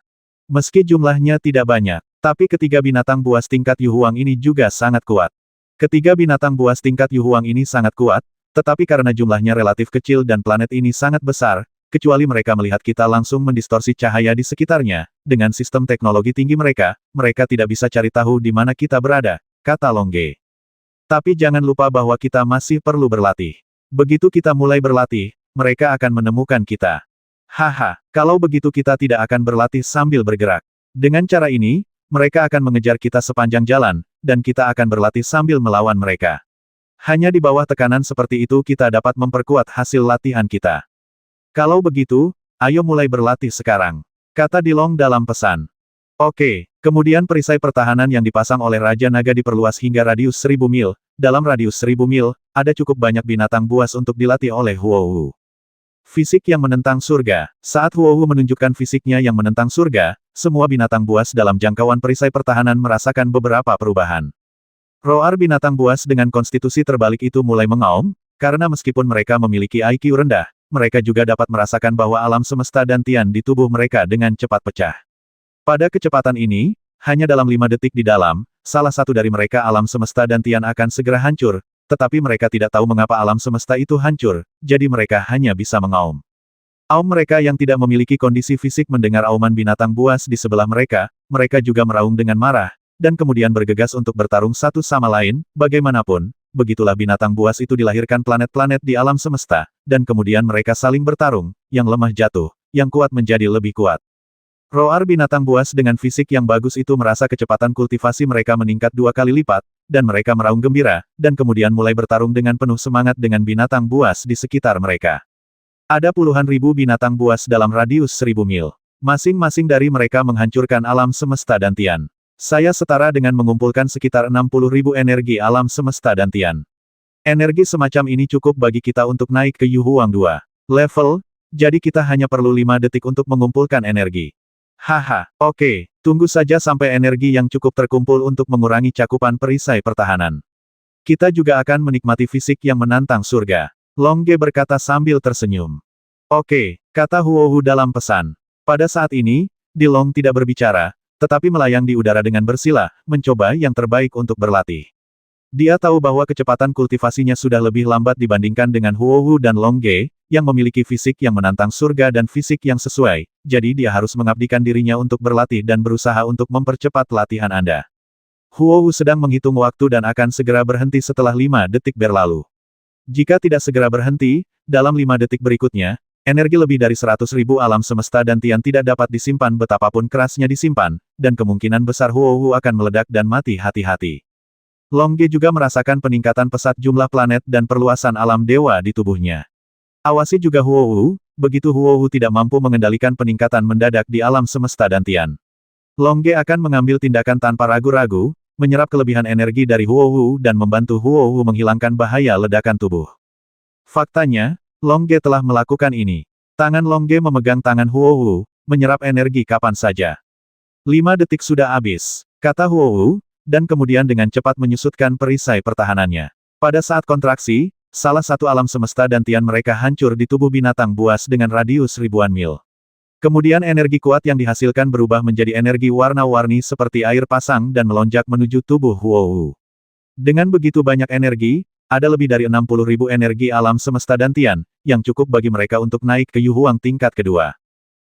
Meski jumlahnya tidak banyak, tapi ketiga binatang buas tingkat Yu Huang ini juga sangat kuat. Ketiga binatang buas tingkat Yu Huang ini sangat kuat, tetapi karena jumlahnya relatif kecil dan planet ini sangat besar, kecuali mereka melihat kita langsung mendistorsi cahaya di sekitarnya, dengan sistem teknologi tinggi mereka, mereka tidak bisa cari tahu di mana kita berada, kata Long Ge. Tapi jangan lupa bahwa kita masih perlu berlatih. Begitu kita mulai berlatih, mereka akan menemukan kita. Haha, kalau begitu kita tidak akan berlatih sambil bergerak. Dengan cara ini, mereka akan mengejar kita sepanjang jalan, dan kita akan berlatih sambil melawan mereka. Hanya di bawah tekanan seperti itu kita dapat memperkuat hasil latihan kita. Kalau begitu, ayo mulai berlatih sekarang, kata Dilong dalam pesan. Oke, kemudian perisai pertahanan yang dipasang oleh Raja Naga diperluas hingga radius 1000 mil. Dalam radius 1000 mil, ada cukup banyak binatang buas untuk dilatih oleh Huohu. Fisik yang menentang surga. Saat Huohu menunjukkan fisiknya yang menentang surga, semua binatang buas dalam jangkauan perisai pertahanan merasakan beberapa perubahan. Roar binatang buas dengan konstitusi terbalik itu mulai mengaum, karena meskipun mereka memiliki IQ rendah, mereka juga dapat merasakan bahwa alam semesta dan tian di tubuh mereka dengan cepat pecah. Pada kecepatan ini, hanya dalam 5 detik di dalam, salah satu dari mereka alam semesta dan tian akan segera hancur, tetapi mereka tidak tahu mengapa alam semesta itu hancur, jadi mereka hanya bisa mengaum. Aum mereka yang tidak memiliki kondisi fisik mendengar auman binatang buas di sebelah mereka, mereka juga meraung dengan marah, dan kemudian bergegas untuk bertarung satu sama lain, bagaimanapun, begitulah binatang buas itu dilahirkan planet-planet di alam semesta, dan kemudian mereka saling bertarung, yang lemah jatuh, yang kuat menjadi lebih kuat. Roar binatang buas dengan fisik yang bagus itu merasa kecepatan kultivasi mereka meningkat 2 kali lipat, dan mereka meraung gembira, dan kemudian mulai bertarung dengan penuh semangat dengan binatang buas di sekitar mereka. Ada puluhan ribu binatang buas dalam radius 1000 mil. Masing-masing dari mereka menghancurkan alam semesta dan tian. Saya setara dengan mengumpulkan sekitar 60.000 energi alam semesta dan tian. Energi semacam ini cukup bagi kita untuk naik ke Yu Huang 2 level, jadi kita hanya perlu 5 detik untuk mengumpulkan energi. Haha, oke, tunggu saja sampai energi yang cukup terkumpul untuk mengurangi cakupan perisai pertahanan. Kita juga akan menikmati fisik yang menantang surga. Long Ge berkata sambil tersenyum. Oke, kata Huohu dalam pesan. Pada saat ini, Dilong tidak berbicara, tetapi melayang di udara dengan bersila, mencoba yang terbaik untuk berlatih. Dia tahu bahwa kecepatan kultivasinya sudah lebih lambat dibandingkan dengan Huohu dan Long Ge, yang memiliki fisik yang menantang surga dan fisik yang sesuai, jadi dia harus mengabdikan dirinya untuk berlatih dan berusaha untuk mempercepat latihan Anda. Huohu sedang menghitung waktu dan akan segera berhenti setelah 5 detik berlalu. Jika tidak segera berhenti, dalam 5 detik berikutnya, energi lebih dari 100.000 alam semesta dan tian tidak dapat disimpan betapapun kerasnya disimpan, dan kemungkinan besar Huohu akan meledak dan mati hati-hati. Longge juga merasakan peningkatan pesat jumlah planet dan perluasan alam dewa di tubuhnya. Awasi juga Huowu, begitu Huowu tidak mampu mengendalikan peningkatan mendadak di alam semesta dantian. Longge akan mengambil tindakan tanpa ragu-ragu, menyerap kelebihan energi dari Huowu dan membantu Huowu menghilangkan bahaya ledakan tubuh. Faktanya, Longge telah melakukan ini. Tangan Longge memegang tangan Huowu, menyerap energi kapan saja. 5 detik sudah habis, kata Huowu, dan kemudian dengan cepat menyusutkan perisai pertahanannya. Pada saat kontraksi, salah satu alam semesta dantian mereka hancur di tubuh binatang buas dengan radius ribuan mil. Kemudian energi kuat yang dihasilkan berubah menjadi energi warna-warni seperti air pasang dan melonjak menuju tubuh Huowu. Dengan begitu banyak energi, ada lebih dari 60.000 energi alam semesta dantian, yang cukup bagi mereka untuk naik ke Yuhuang tingkat kedua.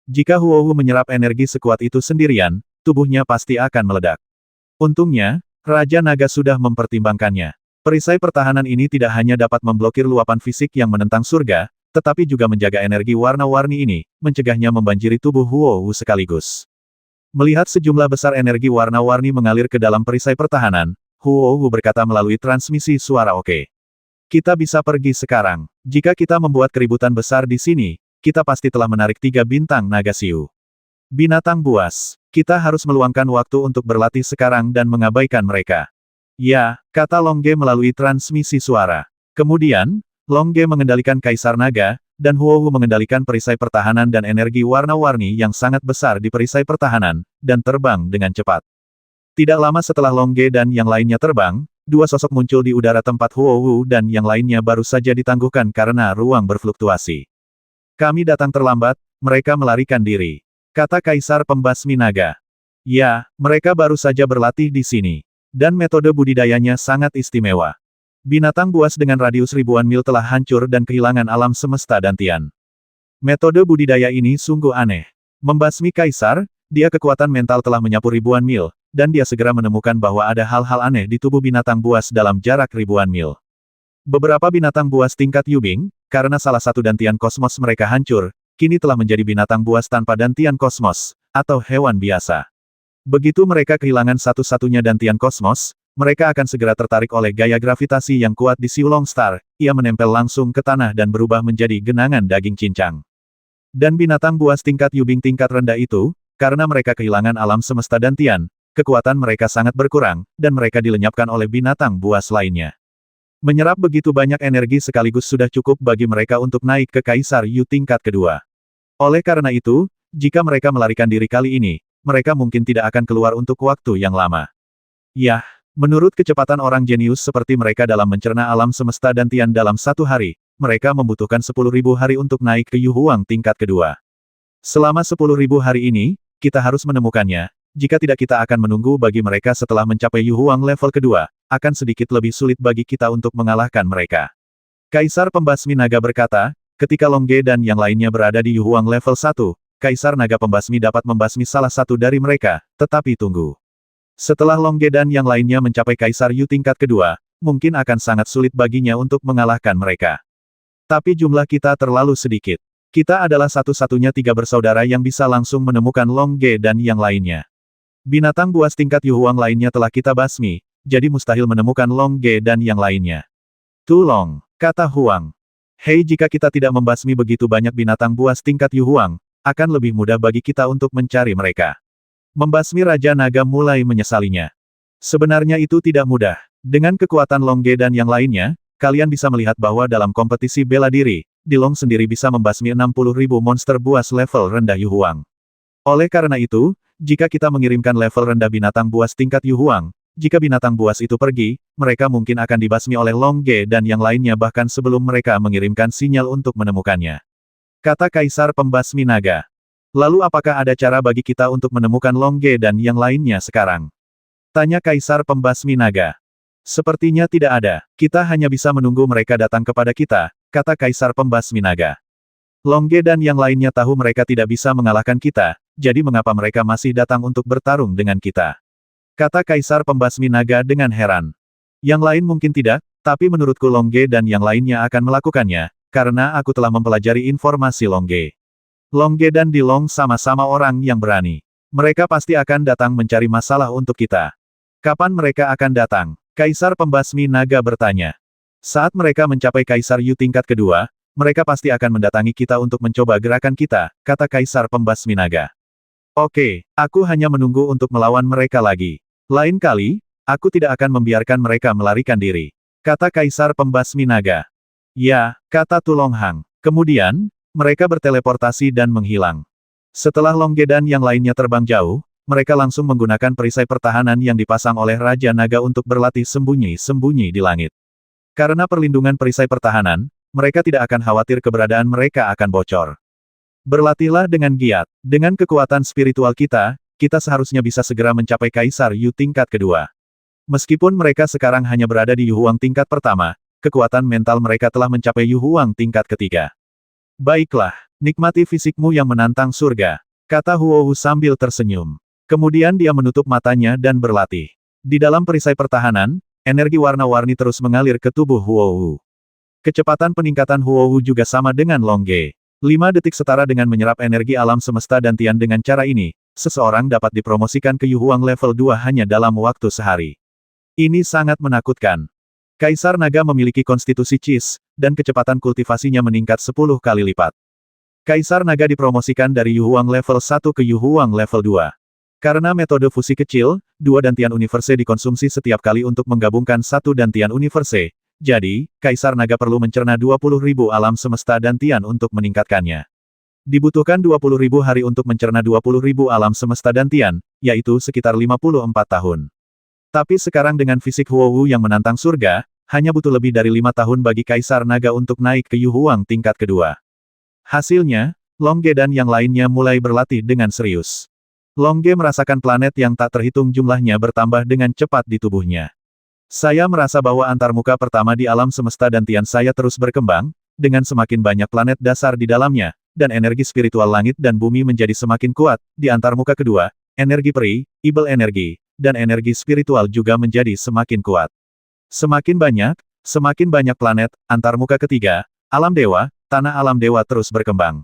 Jika Huowu menyerap energi sekuat itu sendirian, tubuhnya pasti akan meledak. Untungnya, Raja Naga sudah mempertimbangkannya. Perisai pertahanan ini tidak hanya dapat memblokir luapan fisik yang menentang surga, tetapi juga menjaga energi warna-warni ini, mencegahnya membanjiri tubuh Huowu sekaligus. Melihat sejumlah besar energi warna-warni mengalir ke dalam perisai pertahanan, Huowu berkata melalui transmisi suara oke. Kita bisa pergi sekarang. Jika kita membuat keributan besar di sini, kita pasti telah menarik 3 bintang naga siu. Binatang buas, kita harus meluangkan waktu untuk berlatih sekarang dan mengabaikan mereka. Ya, kata Longge melalui transmisi suara. Kemudian, Longge mengendalikan Kaisar Naga, dan Huowu mengendalikan perisai pertahanan dan energi warna-warni yang sangat besar di perisai pertahanan, dan terbang dengan cepat. Tidak lama setelah Longge dan yang lainnya terbang, 2 sosok muncul di udara tempat Huowu dan yang lainnya baru saja ditangguhkan karena ruang berfluktuasi. Kami datang terlambat, mereka melarikan diri, kata Kaisar Pembasmi Naga. Ya, mereka baru saja berlatih di sini. Dan metode budidayanya sangat istimewa. Binatang buas dengan radius ribuan mil telah hancur dan kehilangan alam semesta dantian. Metode budidaya ini sungguh aneh. Membasmi Kaisar, dia kekuatan mental telah menyapu ribuan mil, dan dia segera menemukan bahwa ada hal-hal aneh di tubuh binatang buas dalam jarak ribuan mil. Beberapa binatang buas tingkat Yubing, karena salah satu dantian kosmos mereka hancur, kini telah menjadi binatang buas tanpa dantian kosmos, atau hewan biasa. Begitu mereka kehilangan satu-satunya dantian kosmos, mereka akan segera tertarik oleh gaya gravitasi yang kuat di Siulong Star, ia menempel langsung ke tanah dan berubah menjadi genangan daging cincang. Dan binatang buas tingkat Yubing tingkat rendah itu, karena mereka kehilangan alam semesta dantian, kekuatan mereka sangat berkurang, dan mereka dilenyapkan oleh binatang buas lainnya. Menyerap begitu banyak energi sekaligus sudah cukup bagi mereka untuk naik ke Kaisar Yu tingkat kedua. Oleh karena itu, jika mereka melarikan diri kali ini, mereka mungkin tidak akan keluar untuk waktu yang lama. Yah. Menurut kecepatan orang jenius seperti mereka dalam mencerna alam semesta dantian dalam 1 hari, mereka membutuhkan 10.000 hari untuk naik ke Yuhuang tingkat kedua. Selama 10.000 hari ini, kita harus menemukannya, jika tidak kita akan menunggu bagi mereka setelah mencapai Yuhuang level kedua, akan sedikit lebih sulit bagi kita untuk mengalahkan mereka. Kaisar Pembasmi Naga berkata, ketika Longge dan yang lainnya berada di Yuhuang level 1, Kaisar Naga Pembasmi dapat membasmi salah satu dari mereka, tetapi tunggu. Setelah Longge dan yang lainnya mencapai Kaisar Yu tingkat kedua, mungkin akan sangat sulit baginya untuk mengalahkan mereka. Tapi jumlah kita terlalu sedikit. Kita adalah satu-satunya 3 bersaudara yang bisa langsung menemukan Longge dan yang lainnya. Binatang buas tingkat Yuhuang lainnya telah kita basmi, jadi mustahil menemukan Longge dan yang lainnya. Tulong, kata Huang. Hei, jika kita tidak membasmi begitu banyak binatang buas tingkat Yuhuang, akan lebih mudah bagi kita untuk mencari mereka. Membasmi Raja Naga mulai menyesalinya. Sebenarnya itu tidak mudah. Dengan kekuatan Longge dan yang lainnya, kalian bisa melihat bahwa dalam kompetisi bela diri, Dilong sendiri bisa membasmi 60.000 monster buas level rendah Yuhuang. Oleh karena itu, jika kita mengirimkan level rendah binatang buas tingkat Yuhuang, jika binatang buas itu pergi, mereka mungkin akan dibasmi oleh Longge dan yang lainnya bahkan sebelum mereka mengirimkan sinyal untuk menemukannya. Kata Kaisar Pembasmi Naga. Lalu apakah ada cara bagi kita untuk menemukan Longge dan yang lainnya sekarang? Tanya Kaisar Pembasmi Naga. Sepertinya tidak ada. Kita hanya bisa menunggu mereka datang kepada kita, kata Kaisar Pembasmi Naga. Longge dan yang lainnya tahu mereka tidak bisa mengalahkan kita, jadi mengapa mereka masih datang untuk bertarung dengan kita? Kata Kaisar Pembasmi Naga dengan heran. Yang lain mungkin tidak, tapi menurutku Longge dan yang lainnya akan melakukannya, karena aku telah mempelajari informasi Longge. Longge dan Dilong sama-sama orang yang berani. Mereka pasti akan datang mencari masalah untuk kita. Kapan mereka akan datang? Kaisar Pembasmi Naga bertanya. Saat mereka mencapai Kaisar Yu tingkat kedua, mereka pasti akan mendatangi kita untuk mencoba gerakan kita, kata Kaisar Pembasmi Naga. Oke, aku hanya menunggu untuk melawan mereka lagi. Lain kali, aku tidak akan membiarkan mereka melarikan diri, kata Kaisar Pembasmi Naga. Ya, kata Tu Longhang. Kemudian, mereka berteleportasi dan menghilang. Setelah Longge dan yang lainnya terbang jauh, mereka langsung menggunakan perisai pertahanan yang dipasang oleh Raja Naga untuk berlatih sembunyi-sembunyi di langit. Karena perlindungan perisai pertahanan, mereka tidak akan khawatir keberadaan mereka akan bocor. Berlatihlah dengan giat. Dengan kekuatan spiritual kita seharusnya bisa segera mencapai Kaisar Yu tingkat kedua. Meskipun mereka sekarang hanya berada di Yu Huang tingkat pertama, kekuatan mental mereka telah mencapai Yu Huang tingkat ketiga. Baiklah, nikmati fisikmu yang menantang surga, kata Huohu sambil tersenyum. Kemudian dia menutup matanya dan berlatih. Di dalam perisai pertahanan, energi warna-warni terus mengalir ke tubuh Huohu. Kecepatan peningkatan Huohu juga sama dengan Longge. 5 detik setara dengan menyerap energi alam semesta dan Tian. Dengan cara ini, seseorang dapat dipromosikan ke Yu Huang level 2 hanya dalam waktu sehari. Ini sangat menakutkan. Kaisar Naga memiliki konstitusi Qis, dan kecepatan kultivasinya meningkat 10 kali lipat. Kaisar Naga dipromosikan dari Yu Huang level 1 ke Yu Huang level 2. Karena metode fusi kecil, 2 Dantian Universe dikonsumsi setiap kali untuk menggabungkan 1 Dantian Universe, jadi, Kaisar Naga perlu mencerna 20.000 alam semesta Dantian untuk meningkatkannya. Dibutuhkan 20.000 hari untuk mencerna 20.000 alam semesta Dantian, yaitu sekitar 54 tahun. Tapi sekarang dengan fisik Huohu yang menantang surga, hanya butuh lebih dari 5 tahun bagi Kaisar Naga untuk naik ke Yu Huang tingkat kedua. Hasilnya, Longge dan yang lainnya mulai berlatih dengan serius. Longge merasakan planet yang tak terhitung jumlahnya bertambah dengan cepat di tubuhnya. Saya merasa bahwa antarmuka pertama di alam semesta Dantian saya terus berkembang, dengan semakin banyak planet dasar di dalamnya, dan energi spiritual langit dan bumi menjadi semakin kuat. Di antarmuka kedua, energi peri, ibel energi, dan energi spiritual juga menjadi semakin kuat. Semakin banyak planet, antarmuka ketiga, alam dewa, tanah alam dewa terus berkembang.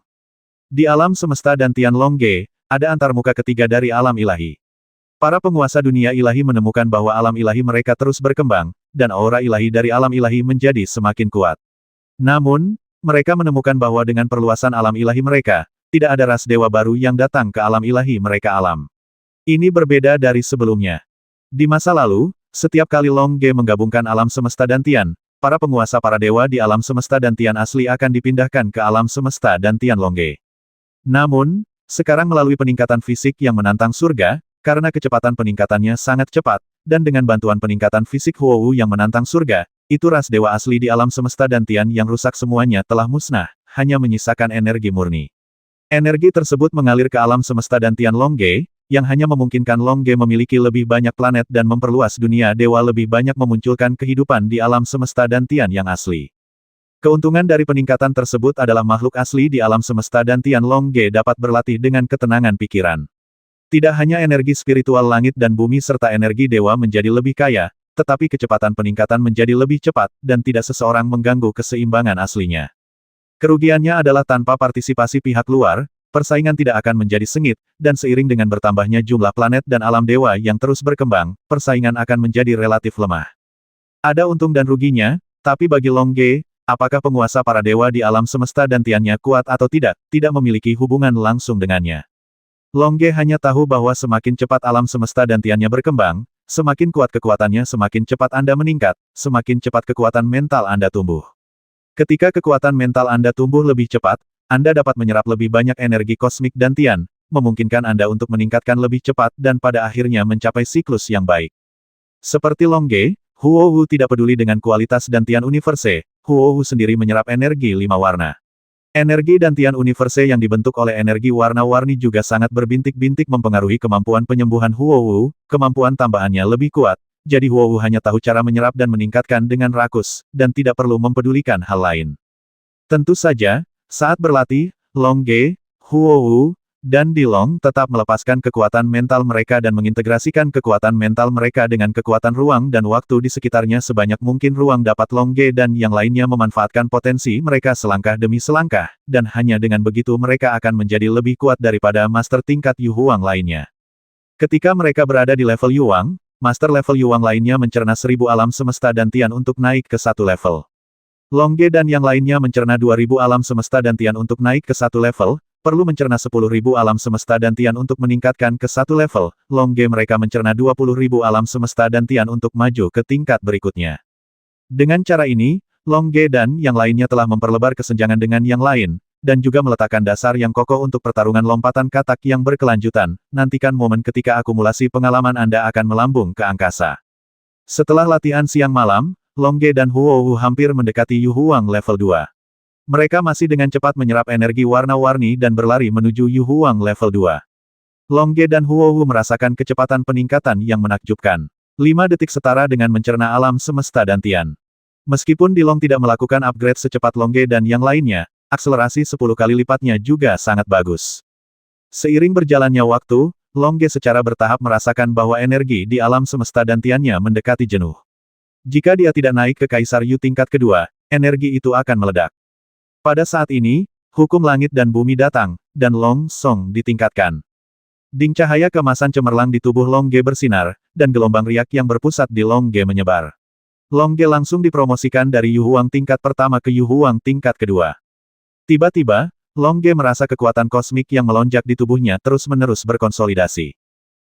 Di alam semesta Dantian Longge, ada antarmuka ketiga dari alam ilahi. Para penguasa dunia ilahi menemukan bahwa alam ilahi mereka terus berkembang, dan aura ilahi dari alam ilahi menjadi semakin kuat. Namun, mereka menemukan bahwa dengan perluasan alam ilahi mereka, tidak ada ras dewa baru yang datang ke alam ilahi mereka alam. Ini berbeda dari sebelumnya. Di masa lalu, setiap kali Longge menggabungkan alam semesta Dantian, para penguasa para dewa di alam semesta Dantian asli akan dipindahkan ke alam semesta Dantian Longge. Namun, sekarang melalui peningkatan fisik yang menantang surga, karena kecepatan peningkatannya sangat cepat, dan dengan bantuan peningkatan fisik Huohu yang menantang surga, itu ras dewa asli di alam semesta Dantian yang rusak semuanya telah musnah, hanya menyisakan energi murni. Energi tersebut mengalir ke alam semesta Dantian Longge, yang hanya memungkinkan Longge memiliki lebih banyak planet dan memperluas dunia dewa lebih banyak memunculkan kehidupan di alam semesta Dantian yang asli. Keuntungan dari peningkatan tersebut adalah makhluk asli di alam semesta Dantian Longge dapat berlatih dengan ketenangan pikiran. Tidak hanya energi spiritual langit dan bumi serta energi dewa menjadi lebih kaya, tetapi kecepatan peningkatan menjadi lebih cepat, dan tidak seseorang mengganggu keseimbangan aslinya. Kerugiannya adalah tanpa partisipasi pihak luar, persaingan tidak akan menjadi sengit, dan seiring dengan bertambahnya jumlah planet dan alam dewa yang terus berkembang, persaingan akan menjadi relatif lemah. Ada untung dan ruginya, tapi bagi Longge, apakah penguasa para dewa di alam semesta Dantiannya kuat atau tidak memiliki hubungan langsung dengannya. Longge hanya tahu bahwa semakin cepat alam semesta Dantiannya berkembang, semakin kuat kekuatannya, semakin cepat Anda meningkat, semakin cepat kekuatan mental Anda tumbuh. Ketika kekuatan mental Anda tumbuh lebih cepat, Anda dapat menyerap lebih banyak energi kosmik Dantian, memungkinkan Anda untuk meningkatkan lebih cepat dan pada akhirnya mencapai siklus yang baik. Seperti Longge, Huohu tidak peduli dengan kualitas Dantian Universe, Huohu sendiri menyerap energi 5 warna. Energi Dantian Universe yang dibentuk oleh energi warna-warni juga sangat berbintik-bintik mempengaruhi kemampuan penyembuhan Huohu, kemampuan tambahannya lebih kuat, jadi Huohu hanya tahu cara menyerap dan meningkatkan dengan rakus, dan tidak perlu mempedulikan hal lain. Tentu saja, saat berlatih, Longge, Huohu, dan Dilong tetap melepaskan kekuatan mental mereka dan mengintegrasikan kekuatan mental mereka dengan kekuatan ruang dan waktu di sekitarnya sebanyak mungkin. Ruang dapat Longge dan yang lainnya memanfaatkan potensi mereka selangkah demi selangkah, dan hanya dengan begitu mereka akan menjadi lebih kuat daripada master tingkat Yu Huang lainnya. Ketika mereka berada di level Yuang, Master level Yuang lainnya mencerna 1000 alam semesta dan Tian untuk naik ke satu level. Longge dan yang lainnya mencerna 2000 alam semesta dan Tian untuk naik ke satu level, perlu mencerna 10.000 alam semesta dan Tian untuk meningkatkan ke satu level. Longge mereka mencerna 20.000 alam semesta dan Tian untuk maju ke tingkat berikutnya. Dengan cara ini, Longge dan yang lainnya telah memperlebar kesenjangan dengan yang lain, dan juga meletakkan dasar yang kokoh untuk pertarungan lompatan katak yang berkelanjutan. Nantikan momen ketika akumulasi pengalaman Anda akan melambung ke angkasa. Setelah latihan siang malam, Longge dan Huohu hampir mendekati Yu Huang level 2. Mereka masih dengan cepat menyerap energi warna-warni dan berlari menuju Yu Huang level 2. Longge dan Huohu merasakan kecepatan peningkatan yang menakjubkan. 5 detik setara dengan mencerna alam semesta dan Tian. Meskipun Dilong tidak melakukan upgrade secepat Longge dan yang lainnya, akselerasi 10 kali lipatnya juga sangat bagus. Seiring berjalannya waktu, Longge secara bertahap merasakan bahwa energi di alam semesta dan Tiannya mendekati jenuh. Jika dia tidak naik ke Kaisar Yu tingkat kedua, energi itu akan meledak. Pada saat ini, hukum langit dan bumi datang, dan Long Song ditingkatkan. Ding cahaya kemasan cemerlang di tubuh Longge bersinar, dan gelombang riak yang berpusat di Longge menyebar. Longge langsung dipromosikan dari Yu Huang tingkat pertama ke Yu Huang tingkat kedua. Tiba-tiba, Longge merasa kekuatan kosmik yang melonjak di tubuhnya terus-menerus berkonsolidasi.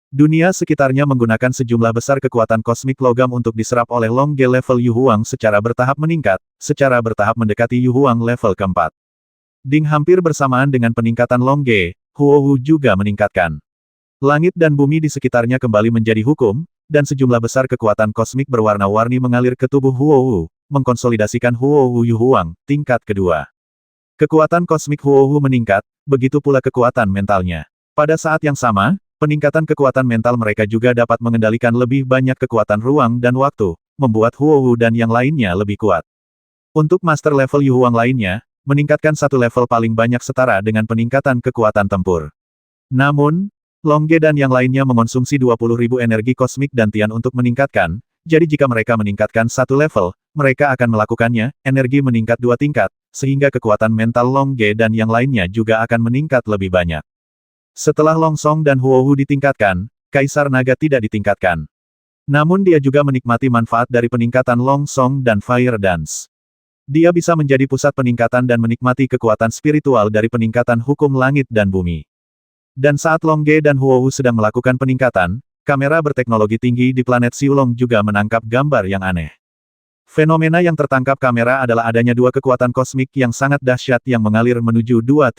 Dunia sekitarnya menggunakan sejumlah besar kekuatan kosmik logam untuk diserap oleh Longge level Yu Huang secara bertahap meningkat, secara bertahap mendekati Yu Huang level keempat. Ding hampir bersamaan dengan peningkatan Longge, Huohu juga meningkatkan. Langit dan bumi di sekitarnya kembali menjadi hukum, dan sejumlah besar kekuatan kosmik berwarna-warni mengalir ke tubuh Huohu, mengkonsolidasikan Huohu Yu Huang, tingkat kedua. Kekuatan kosmik Huohu meningkat, begitu pula kekuatan mentalnya. Pada saat yang sama, peningkatan kekuatan mental mereka juga dapat mengendalikan lebih banyak kekuatan ruang dan waktu, membuat Huohu dan yang lainnya lebih kuat. Untuk master level Yu Huang lainnya, meningkatkan satu level paling banyak setara dengan peningkatan kekuatan tempur. Namun, Longge dan yang lainnya mengonsumsi 20.000 energi kosmik dan Tian untuk meningkatkan, jadi jika mereka meningkatkan satu level, mereka akan melakukannya, energi meningkat 2 tingkat, sehingga kekuatan mental Longge dan yang lainnya juga akan meningkat lebih banyak. Setelah Long Song dan Huohu ditingkatkan, Kaisar Naga tidak ditingkatkan. Namun dia juga menikmati manfaat dari peningkatan Long Song dan Fire Dance. Dia bisa menjadi pusat peningkatan dan menikmati kekuatan spiritual dari peningkatan hukum langit dan bumi. Dan saat Longge dan Huohu sedang melakukan peningkatan, kamera berteknologi tinggi di planet Siulong juga menangkap gambar yang aneh. Fenomena yang tertangkap kamera adalah adanya dua kekuatan kosmik yang sangat dahsyat yang mengalir menuju 2.0.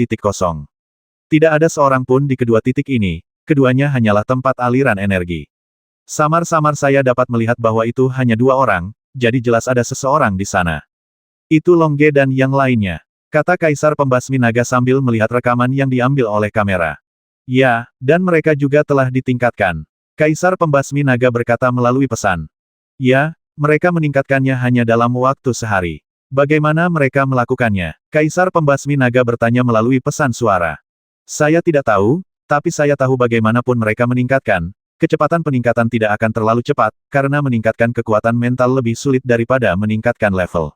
Tidak ada seorang pun di kedua titik ini, keduanya hanyalah tempat aliran energi. Samar-samar saya dapat melihat bahwa itu hanya 2 orang, jadi jelas ada seseorang di sana. Itu Longge dan yang lainnya, kata Kaisar Pembasmi Naga sambil melihat rekaman yang diambil oleh kamera. Ya, dan mereka juga telah ditingkatkan. Kaisar Pembasmi Naga berkata melalui pesan. Ya, mereka meningkatkannya hanya dalam waktu sehari. Bagaimana mereka melakukannya? Kaisar Pembasmi Naga bertanya melalui pesan suara. Saya tidak tahu, tapi saya tahu bagaimanapun mereka meningkatkan. Kecepatan peningkatan tidak akan terlalu cepat, karena meningkatkan kekuatan mental lebih sulit daripada meningkatkan level.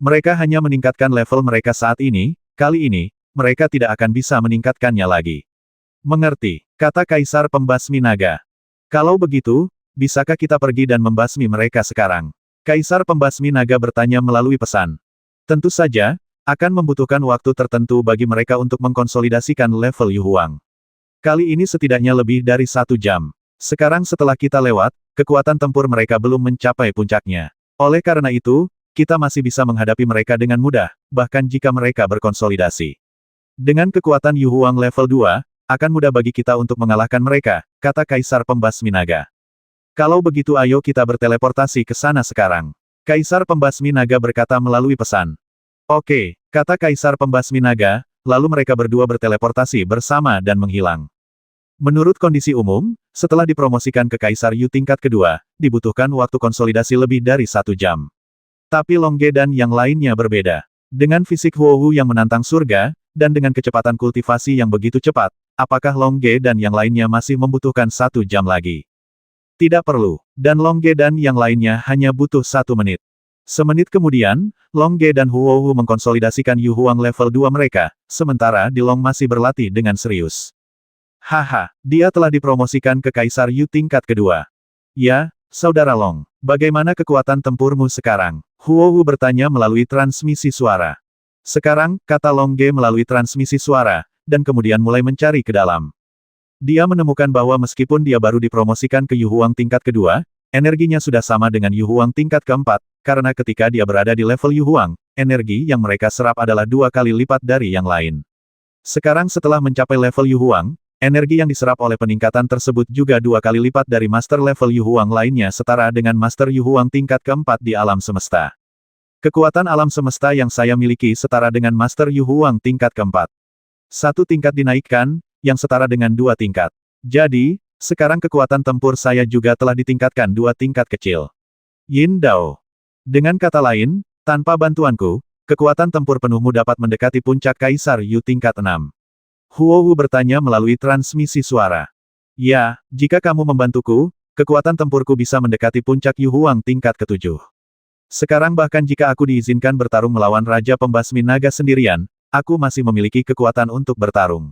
Mereka hanya meningkatkan level mereka saat ini, kali ini, mereka tidak akan bisa meningkatkannya lagi. Mengerti, kata Kaisar Pembasmi Naga. Kalau begitu, bisakah kita pergi dan membasmi mereka sekarang? Kaisar Pembasmi Naga bertanya melalui pesan. Tentu saja, akan membutuhkan waktu tertentu bagi mereka untuk mengkonsolidasikan level Yu Huang. Kali ini setidaknya lebih dari 1 jam. Sekarang setelah kita lewat, kekuatan tempur mereka belum mencapai puncaknya. Oleh karena itu, kita masih bisa menghadapi mereka dengan mudah, bahkan jika mereka berkonsolidasi. Dengan kekuatan Yu Huang level 2, akan mudah bagi kita untuk mengalahkan mereka, kata Kaisar Pembasmi Naga. Kalau begitu ayo kita berteleportasi ke sana sekarang. Kaisar Pembasmi Naga berkata melalui pesan. Oke, kata Kaisar Pembasmi Naga, lalu mereka berdua berteleportasi bersama dan menghilang. Menurut kondisi umum, setelah dipromosikan ke Kaisar Yu tingkat kedua, dibutuhkan waktu konsolidasi lebih dari 1 jam. Tapi Longge dan yang lainnya berbeda. Dengan fisik Huohu yang menantang surga, dan dengan kecepatan kultivasi yang begitu cepat, apakah Longge dan yang lainnya masih membutuhkan 1 jam lagi? Tidak perlu, dan Longge dan yang lainnya hanya butuh 1 menit. Semenit kemudian, Longge dan Huohu mengkonsolidasikan Yu Huang level 2 mereka, sementara Dilong masih berlatih dengan serius. Haha, dia telah dipromosikan ke Kaisar Yu tingkat kedua. Ya, Saudara Long, bagaimana kekuatan tempurmu sekarang? Huohu bertanya melalui transmisi suara. Sekarang, kata Long Ge melalui transmisi suara, dan kemudian mulai mencari ke dalam. Dia menemukan bahwa meskipun dia baru dipromosikan ke Yu Huang tingkat kedua, energinya sudah sama dengan Yu Huang tingkat keempat, karena ketika dia berada di level Yu Huang, energi yang mereka serap adalah 2 kali lipat dari yang lain. Sekarang setelah mencapai level Yu Huang, energi yang diserap oleh peningkatan tersebut juga 2 kali lipat dari master level Yu Huang lainnya setara dengan master Yu Huang tingkat keempat di alam semesta. Kekuatan alam semesta yang saya miliki setara dengan master Yu Huang tingkat keempat. 1 tingkat dinaikkan, yang setara dengan 2 tingkat. Jadi, sekarang kekuatan tempur saya juga telah ditingkatkan 2 tingkat kecil. Yin Dao. Dengan kata lain, tanpa bantuanku, kekuatan tempur penuhmu dapat mendekati puncak Kaisar Yu tingkat 6. Huohu bertanya melalui transmisi suara. Ya, jika kamu membantuku, kekuatan tempurku bisa mendekati puncak Yu Huang tingkat ke-7. Sekarang bahkan jika aku diizinkan bertarung melawan Raja Pembasmi Naga sendirian, aku masih memiliki kekuatan untuk bertarung.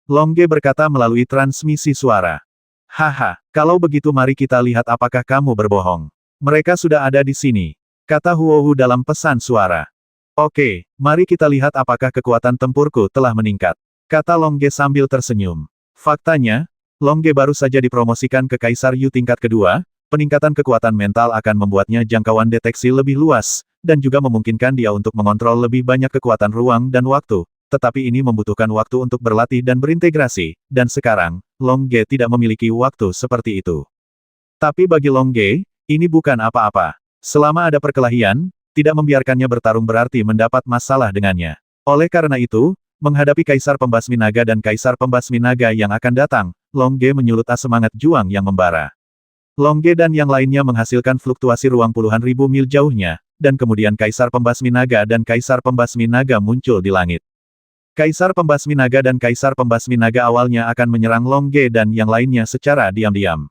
Long Ge berkata melalui transmisi suara. Haha, kalau begitu mari kita lihat apakah kamu berbohong. Mereka sudah ada di sini, kata Huohu dalam pesan suara. Oke, mari kita lihat apakah kekuatan tempurku telah meningkat, kata Long Ge sambil tersenyum. Faktanya, Long Ge baru saja dipromosikan ke Kaisar Yu tingkat kedua, peningkatan kekuatan mental akan membuatnya jangkauan deteksi lebih luas, dan juga memungkinkan dia untuk mengontrol lebih banyak kekuatan ruang dan waktu. Tetapi ini membutuhkan waktu untuk berlatih dan berintegrasi, dan sekarang, Long Ge tidak memiliki waktu seperti itu. Tapi bagi Long Ge, ini bukan apa-apa. Selama ada perkelahian, tidak membiarkannya bertarung berarti mendapat masalah dengannya. Oleh karena itu, menghadapi Kaisar Pembasmi Naga dan Kaisar Pembasmi Naga yang akan datang, Long Ge menyulut semangat juang yang membara. Long Ge dan yang lainnya menghasilkan fluktuasi ruang puluhan ribu mil jauhnya, dan kemudian Kaisar Pembasmi Naga dan Kaisar Pembasmi Naga muncul di langit. Kaisar Pembasmi Naga dan Kaisar Pembasmi Naga awalnya akan menyerang Long Ge dan yang lainnya secara diam-diam.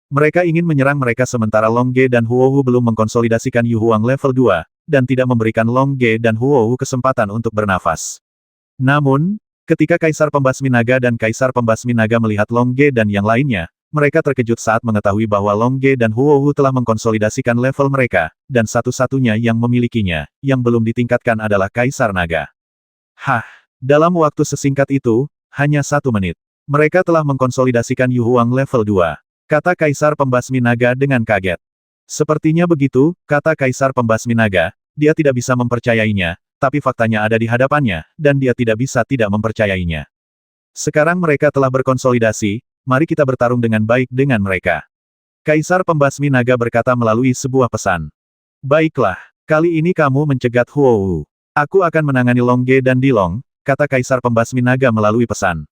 Mereka ingin menyerang mereka sementara Long Ge dan Huohu belum mengkonsolidasikan Yu Huang level 2, dan tidak memberikan Long Ge dan Huohu kesempatan untuk bernafas. Namun, ketika Kaisar Pembasmi Naga dan Kaisar Pembasmi Naga melihat Long Ge dan yang lainnya, mereka terkejut saat mengetahui bahwa Long Ge dan Huohu telah mengkonsolidasikan level mereka, dan satu-satunya yang memilikinya, yang belum ditingkatkan adalah Kaisar Naga. Hah! Dalam waktu sesingkat itu, hanya 1 menit. Mereka telah mengkonsolidasikan Yu Huang level 2. Kata Kaisar Pembasmi Naga dengan kaget. Sepertinya begitu, kata Kaisar Pembasmi Naga, dia tidak bisa mempercayainya, tapi faktanya ada di hadapannya, dan dia tidak bisa tidak mempercayainya. Sekarang mereka telah berkonsolidasi, mari kita bertarung dengan baik dengan mereka. Kaisar Pembasmi Naga berkata melalui sebuah pesan. Baiklah, kali ini kamu mencegat Huohu. Aku akan menangani Long Ge dan Dilong, kata Kaisar Pembasmi Naga melalui pesan.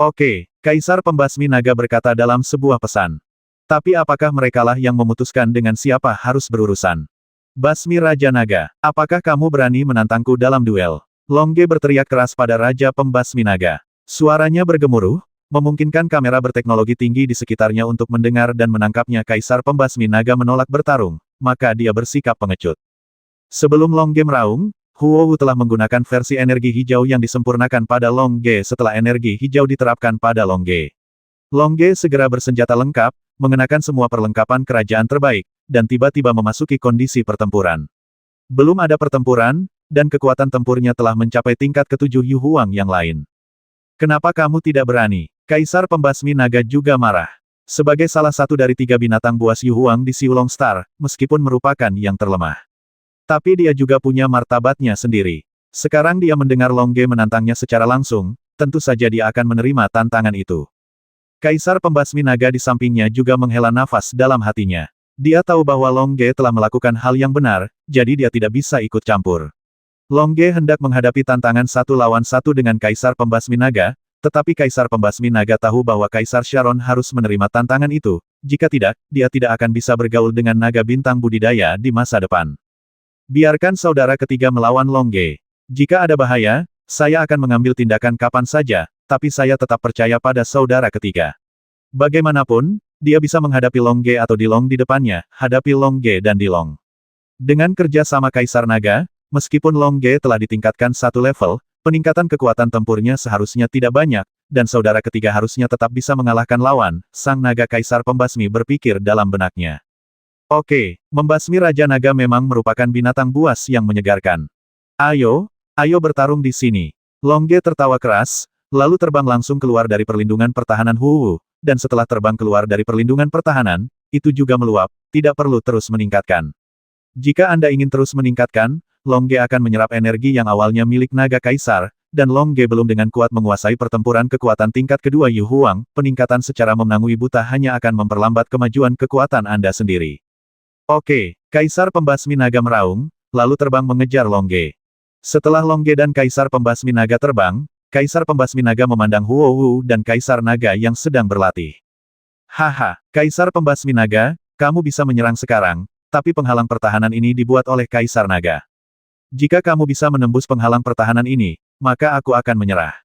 Oke, Kaisar Pembasmi Naga berkata dalam sebuah pesan. Tapi apakah merekalah yang memutuskan dengan siapa harus berurusan? Basmi Raja Naga, apakah kamu berani menantangku dalam duel? Long Ge berteriak keras pada Raja Pembasmi Naga. Suaranya bergemuruh, memungkinkan kamera berteknologi tinggi di sekitarnya untuk mendengar dan menangkapnya. Kaisar Pembasmi Naga menolak bertarung, maka dia bersikap pengecut. Sebelum Long Ge meraung, Huohu telah menggunakan versi energi hijau yang disempurnakan pada Long Ge setelah energi hijau diterapkan pada Long Ge. Long Ge segera bersenjata lengkap, mengenakan semua perlengkapan kerajaan terbaik, dan tiba-tiba memasuki kondisi pertempuran. Belum ada pertempuran, dan kekuatan tempurnya telah mencapai tingkat ke-7 Yu Huang yang lain. Kenapa kamu tidak berani? Kaisar Pembasmi Naga juga marah. Sebagai salah satu dari 3 binatang buas Yu Huang di Xiulong Star, meskipun merupakan yang terlemah. Tapi dia juga punya martabatnya sendiri. Sekarang dia mendengar Long Ge menantangnya secara langsung, tentu saja dia akan menerima tantangan itu. Kaisar Pembasmi Naga di sampingnya juga menghela nafas dalam hatinya. Dia tahu bahwa Long Ge telah melakukan hal yang benar, jadi dia tidak bisa ikut campur. Long Ge hendak menghadapi tantangan 1 lawan 1 dengan Kaisar Pembasmi Naga, tetapi Kaisar Pembasmi Naga tahu bahwa Kaisar Sharon harus menerima tantangan itu, jika tidak, dia tidak akan bisa bergaul dengan naga bintang budidaya di masa depan. Biarkan saudara ketiga melawan Long Ge. Jika ada bahaya, saya akan mengambil tindakan kapan saja, tapi saya tetap percaya pada saudara ketiga. Bagaimanapun, dia bisa menghadapi Long Ge atau Dilong di depannya, hadapi Long Ge dan Dilong. Dengan kerja sama Kaisar Naga, meskipun Long Ge telah ditingkatkan 1 level, peningkatan kekuatan tempurnya seharusnya tidak banyak, dan saudara ketiga harusnya tetap bisa mengalahkan lawan. Sang Naga Kaisar Pembasmi berpikir dalam benaknya. Oke, membasmi Raja Naga memang merupakan binatang buas yang menyegarkan. Ayo, ayo bertarung di sini. Longge tertawa keras, lalu terbang langsung keluar dari perlindungan pertahanan Huwu, dan setelah terbang keluar dari perlindungan pertahanan, itu juga meluap, tidak perlu terus meningkatkan. Jika Anda ingin terus meningkatkan, Longge akan menyerap energi yang awalnya milik Naga Kaisar, dan Longge belum dengan kuat menguasai pertempuran kekuatan tingkat kedua Yu Huang, peningkatan secara menangui buta hanya akan memperlambat kemajuan kekuatan Anda sendiri. Oke, Kaisar Pembasmi Naga meraung, lalu terbang mengejar Longge. Setelah Longge dan Kaisar Pembasmi Naga terbang, Kaisar Pembasmi Naga memandang Huo Wu dan Kaisar Naga yang sedang berlatih. Haha, Kaisar Pembasmi Naga, kamu bisa menyerang sekarang, tapi penghalang pertahanan ini dibuat oleh Kaisar Naga. Jika kamu bisa menembus penghalang pertahanan ini, maka aku akan menyerah.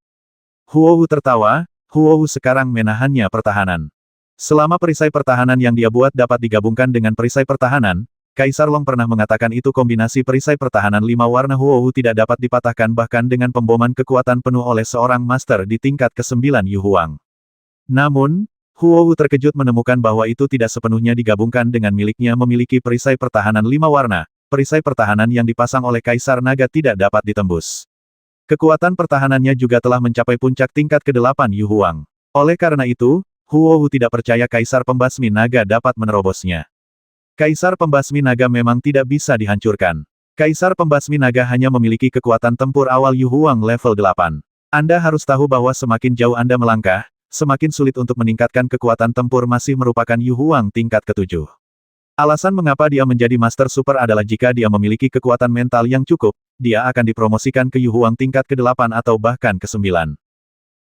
Huo Wu tertawa, Huo Wu sekarang menahannya pertahanan. Selama perisai pertahanan yang dia buat dapat digabungkan dengan perisai pertahanan, Kaisar Long pernah mengatakan itu kombinasi perisai pertahanan 5 warna Huo Wu tidak dapat dipatahkan bahkan dengan pemboman kekuatan penuh oleh seorang master di tingkat ke-9 Yu Huang. Namun, Huo Wu terkejut menemukan bahwa itu tidak sepenuhnya digabungkan dengan miliknya memiliki perisai pertahanan 5 warna, perisai pertahanan yang dipasang oleh Kaisar Naga tidak dapat ditembus. Kekuatan pertahanannya juga telah mencapai puncak tingkat ke-8 Yu Huang. Oleh karena itu, Huo Wu tidak percaya Kaisar Pembasmi Naga dapat menerobosnya. Kaisar Pembasmi Naga memang tidak bisa dihancurkan. Kaisar Pembasmi Naga hanya memiliki kekuatan tempur awal Yu Huang level 8. Anda harus tahu bahwa semakin jauh Anda melangkah, semakin sulit untuk meningkatkan kekuatan tempur masih merupakan Yu Huang tingkat ke-7. Alasan mengapa dia menjadi Master Super adalah jika dia memiliki kekuatan mental yang cukup, dia akan dipromosikan ke Yu Huang tingkat ke-8 atau bahkan ke-9.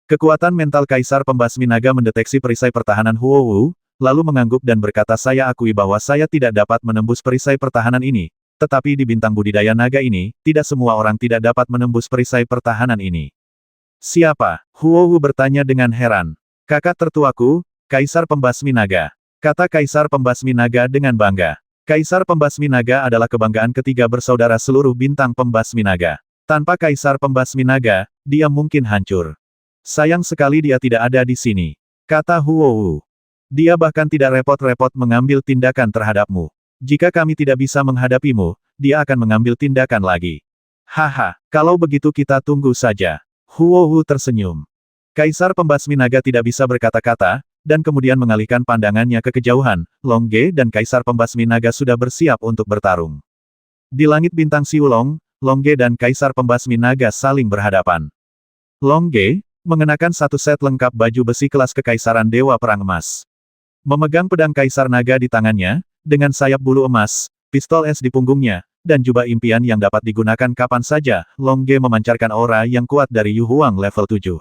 Kekuatan mental Kaisar Pembasmi Naga mendeteksi perisai pertahanan Huo Wu, lalu mengangguk dan berkata saya akui bahwa saya tidak dapat menembus perisai pertahanan ini, tetapi di bintang budidaya naga ini, tidak semua orang tidak dapat menembus perisai pertahanan ini. Siapa? Huo Wu bertanya dengan heran. Kakak tertuaku, Kaisar Pembasmi Naga. Kata Kaisar Pembasmi Naga dengan bangga. Kaisar Pembasmi Naga adalah kebanggaan ketiga bersaudara seluruh bintang Pembasmi Naga. Tanpa Kaisar Pembasmi Naga, dia mungkin hancur. Sayang sekali dia tidak ada di sini. Kata Huo Wu. Dia bahkan tidak repot-repot mengambil tindakan terhadapmu. Jika kami tidak bisa menghadapimu, dia akan mengambil tindakan lagi. Haha, kalau begitu kita tunggu saja. Huo Wu tersenyum. Kaisar Pembasmi Naga tidak bisa berkata-kata, dan kemudian mengalihkan pandangannya ke kejauhan. Longge dan Kaisar Pembasmi Naga sudah bersiap untuk bertarung. Di langit bintang Siulong, Longge dan Kaisar Pembasmi Naga saling berhadapan. Longge mengenakan satu set lengkap baju besi kelas Kekaisaran Dewa Perang Emas. Memegang pedang Kaisar Naga di tangannya, dengan sayap bulu emas, pistol es di punggungnya, dan jubah impian yang dapat digunakan kapan saja, Longge memancarkan aura yang kuat dari Yu Huang level 7.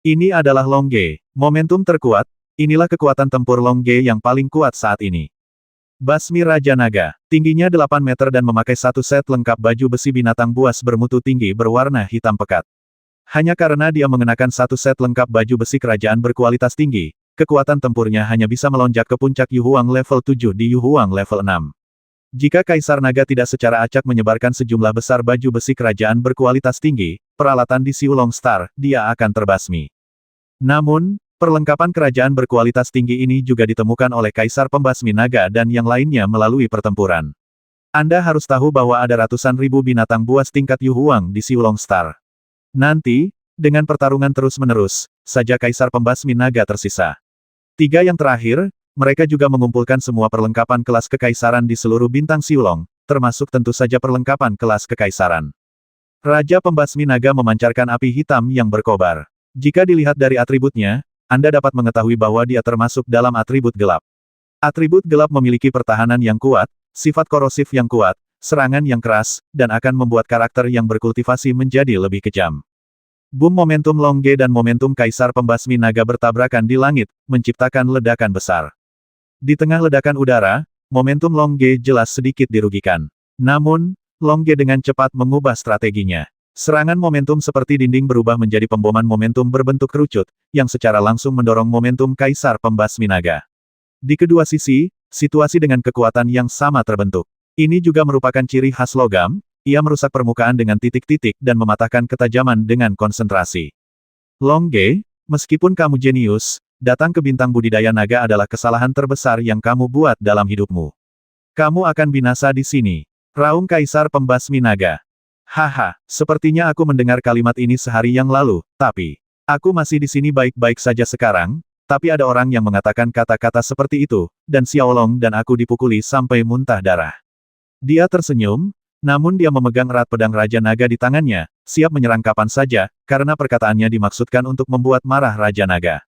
Ini adalah Longge, momentum terkuat, inilah kekuatan tempur Longge yang paling kuat saat ini. Basmi Raja Naga, tingginya 8 meter dan memakai satu set lengkap baju besi binatang buas bermutu tinggi berwarna hitam pekat. Hanya karena dia mengenakan satu set lengkap baju besi kerajaan berkualitas tinggi, kekuatan tempurnya hanya bisa melonjak ke puncak Yu Huang level 7 di Yu Huang level 6. Jika Kaisar Naga tidak secara acak menyebarkan sejumlah besar baju besi kerajaan berkualitas tinggi, peralatan di Siulong Star, dia akan terbasmi. Namun, perlengkapan kerajaan berkualitas tinggi ini juga ditemukan oleh Kaisar Pembasmi Naga dan yang lainnya melalui pertempuran. Anda harus tahu bahwa ada ratusan ribu binatang buas tingkat Yu Huang di Siulong Star. Nanti, dengan pertarungan terus-menerus, saja Kaisar Pembasmi Naga tersisa. 3 yang terakhir, mereka juga mengumpulkan semua perlengkapan kelas kekaisaran di seluruh bintang Siulong, termasuk tentu saja perlengkapan kelas kekaisaran. Raja Pembasmi Naga memancarkan api hitam yang berkobar. Jika dilihat dari atributnya, Anda dapat mengetahui bahwa dia termasuk dalam atribut gelap. Atribut gelap memiliki pertahanan yang kuat, sifat korosif yang kuat, serangan yang keras, dan akan membuat karakter yang berkultivasi menjadi lebih kejam. Boom momentum Longge dan momentum Kaisar Pembasmi Naga bertabrakan di langit, menciptakan ledakan besar. Di tengah ledakan udara, momentum Longge jelas sedikit dirugikan. Namun, Longge dengan cepat mengubah strateginya. Serangan momentum seperti dinding berubah menjadi pemboman momentum berbentuk kerucut, yang secara langsung mendorong momentum Kaisar Pembasmi Naga. Di kedua sisi, situasi dengan kekuatan yang sama terbentuk. Ini juga merupakan ciri khas logam, ia merusak permukaan dengan titik-titik dan mematahkan ketajaman dengan konsentrasi. Longge, meskipun kamu jenius, datang ke bintang budidaya naga adalah kesalahan terbesar yang kamu buat dalam hidupmu. Kamu akan binasa di sini. Raung Kaisar Pembasmi Naga. Haha, sepertinya aku mendengar kalimat ini sehari yang lalu, tapi aku masih di sini baik-baik saja sekarang, tapi ada orang yang mengatakan kata-kata seperti itu, dan Xiaolong dan aku dipukuli sampai muntah darah. Dia tersenyum, namun dia memegang erat pedang Raja Naga di tangannya, siap menyerang kapan saja, karena perkataannya dimaksudkan untuk membuat marah Raja Naga.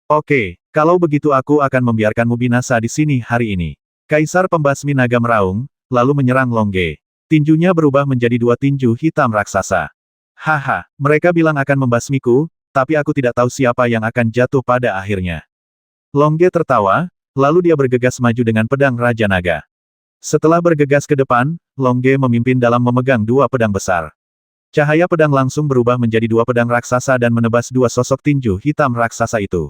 Oke, kalau begitu aku akan membiarkanmu binasa di sini hari ini. Kaisar Pembasmi Naga meraung, lalu menyerang Longge. Tinjunya berubah menjadi 2 tinju hitam raksasa. Haha, mereka bilang akan membasmiku, tapi aku tidak tahu siapa yang akan jatuh pada akhirnya. Longge tertawa, lalu dia bergegas maju dengan pedang Raja Naga. Setelah bergegas ke depan, Longge memimpin dalam memegang 2 pedang besar. Cahaya pedang langsung berubah menjadi 2 pedang raksasa dan menebas 2 sosok tinju hitam raksasa itu.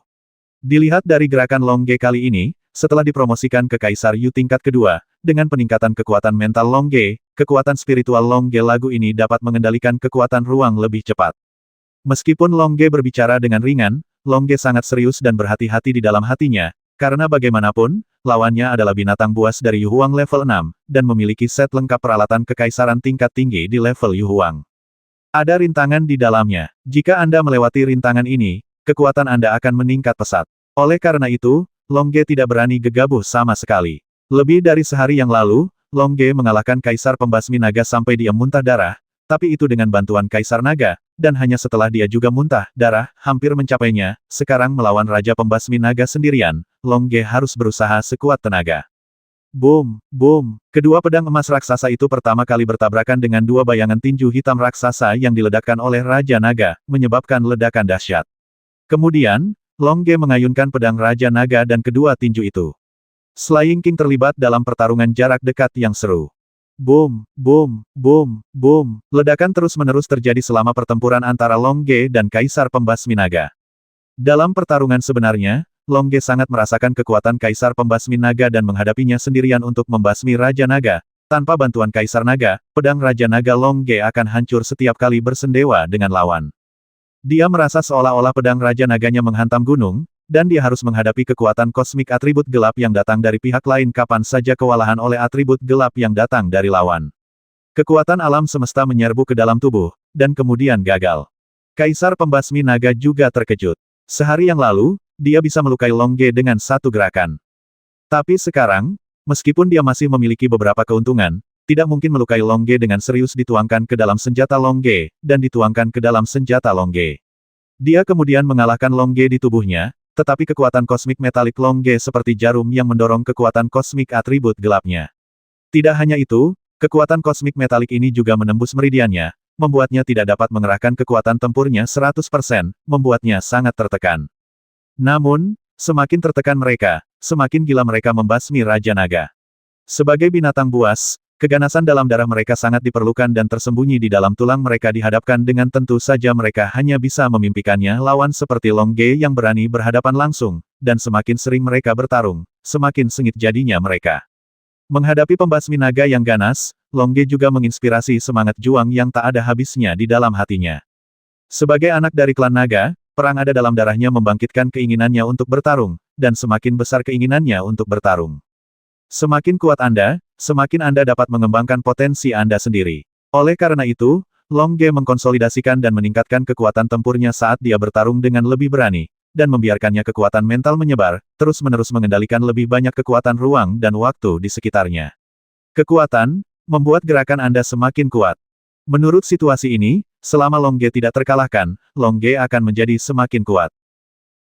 Dilihat dari gerakan Longge kali ini, setelah dipromosikan ke Kaisar Yu tingkat kedua, dengan peningkatan kekuatan mental Longge, kekuatan spiritual Longge lagu ini dapat mengendalikan kekuatan ruang lebih cepat. Meskipun Longge berbicara dengan ringan, Longge sangat serius dan berhati-hati di dalam hatinya, karena bagaimanapun, lawannya adalah binatang buas dari Yu Huang level 6, dan memiliki set lengkap peralatan kekaisaran tingkat tinggi di level Yu Huang. Ada rintangan di dalamnya. Jika Anda melewati rintangan ini, kekuatan Anda akan meningkat pesat. Oleh karena itu, Longge tidak berani gegabah sama sekali. Lebih dari sehari yang lalu, Longge mengalahkan Kaisar Pembasmi Naga sampai dia muntah darah, tapi itu dengan bantuan Kaisar Naga, dan hanya setelah dia juga muntah darah, hampir mencapainya, sekarang melawan Raja Pembasmi Naga sendirian, Longge harus berusaha sekuat tenaga. Boom, boom, kedua pedang emas raksasa itu pertama kali bertabrakan dengan 2 bayangan tinju hitam raksasa yang diledakkan oleh Raja Naga, menyebabkan ledakan dahsyat. Kemudian, Longge mengayunkan pedang Raja Naga dan kedua tinju itu. Slaying King terlibat dalam pertarungan jarak dekat yang seru. Boom, boom, boom, boom. Ledakan terus-menerus terjadi selama pertempuran antara Longge dan Kaisar Pembasmi Naga. Dalam pertarungan sebenarnya, Longge sangat merasakan kekuatan Kaisar Pembasmi Naga dan menghadapinya sendirian untuk membasmi Raja Naga. Tanpa bantuan Kaisar Naga, pedang Raja Naga Longge akan hancur setiap kali bersendewa dengan lawan. Dia merasa seolah-olah pedang Raja Naganya menghantam gunung, dan dia harus menghadapi kekuatan kosmik atribut gelap yang datang dari pihak lain kapan saja kewalahan oleh atribut gelap yang datang dari lawan. Kekuatan alam semesta menyerbu ke dalam tubuh, dan kemudian gagal. Kaisar Pembasmi Naga juga terkejut. Sehari yang lalu, dia bisa melukai Longge dengan 1 gerakan. Tapi sekarang, meskipun dia masih memiliki beberapa keuntungan, tidak mungkin melukai Longge dengan serius dituangkan ke dalam senjata Longge, dan dituangkan ke dalam senjata Longge. Dia kemudian mengalahkan Longge di tubuhnya, tetapi kekuatan kosmik metalik Longge seperti jarum yang mendorong kekuatan kosmik atribut gelapnya. Tidak hanya itu, kekuatan kosmik metalik ini juga menembus meridiannya, membuatnya tidak dapat mengerahkan kekuatan tempurnya 100%, membuatnya sangat tertekan. Namun, semakin tertekan mereka, semakin gila mereka membasmi Raja Naga. Sebagai binatang buas, keganasan dalam darah mereka sangat diperlukan dan tersembunyi di dalam tulang mereka dihadapkan dengan tentu saja mereka hanya bisa memimpikannya lawan seperti Longge yang berani berhadapan langsung, dan semakin sering mereka bertarung, semakin sengit jadinya mereka. Menghadapi pembasmi naga yang ganas, Longge juga menginspirasi semangat juang yang tak ada habisnya di dalam hatinya. Sebagai anak dari klan naga, perang ada dalam darahnya membangkitkan keinginannya untuk bertarung, dan semakin besar keinginannya untuk bertarung. Semakin kuat Anda, semakin Anda dapat mengembangkan potensi Anda sendiri. Oleh karena itu, Longge mengkonsolidasikan dan meningkatkan kekuatan tempurnya saat dia bertarung dengan lebih berani, dan membiarkannya kekuatan mental menyebar, terus-menerus mengendalikan lebih banyak kekuatan ruang dan waktu di sekitarnya. Kekuatan, membuat gerakan Anda semakin kuat. Menurut situasi ini, selama Longge tidak terkalahkan, Longge akan menjadi semakin kuat.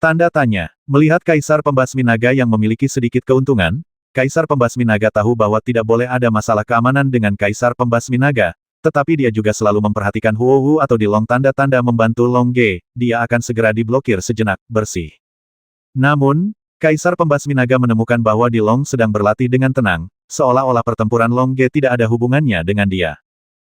Tanda tanya, melihat Kaisar Pembasmi Naga yang memiliki sedikit keuntungan, Kaisar Pembasmi Naga tahu bahwa tidak boleh ada masalah keamanan dengan Kaisar Pembasmi Naga, tetapi dia juga selalu memperhatikan Huohu atau Dilong tanda-tanda membantu Longge, dia akan segera diblokir sejenak, bersih. Namun, Kaisar Pembasmi Naga menemukan bahwa Dilong sedang berlatih dengan tenang, seolah-olah pertempuran Longge tidak ada hubungannya dengan dia.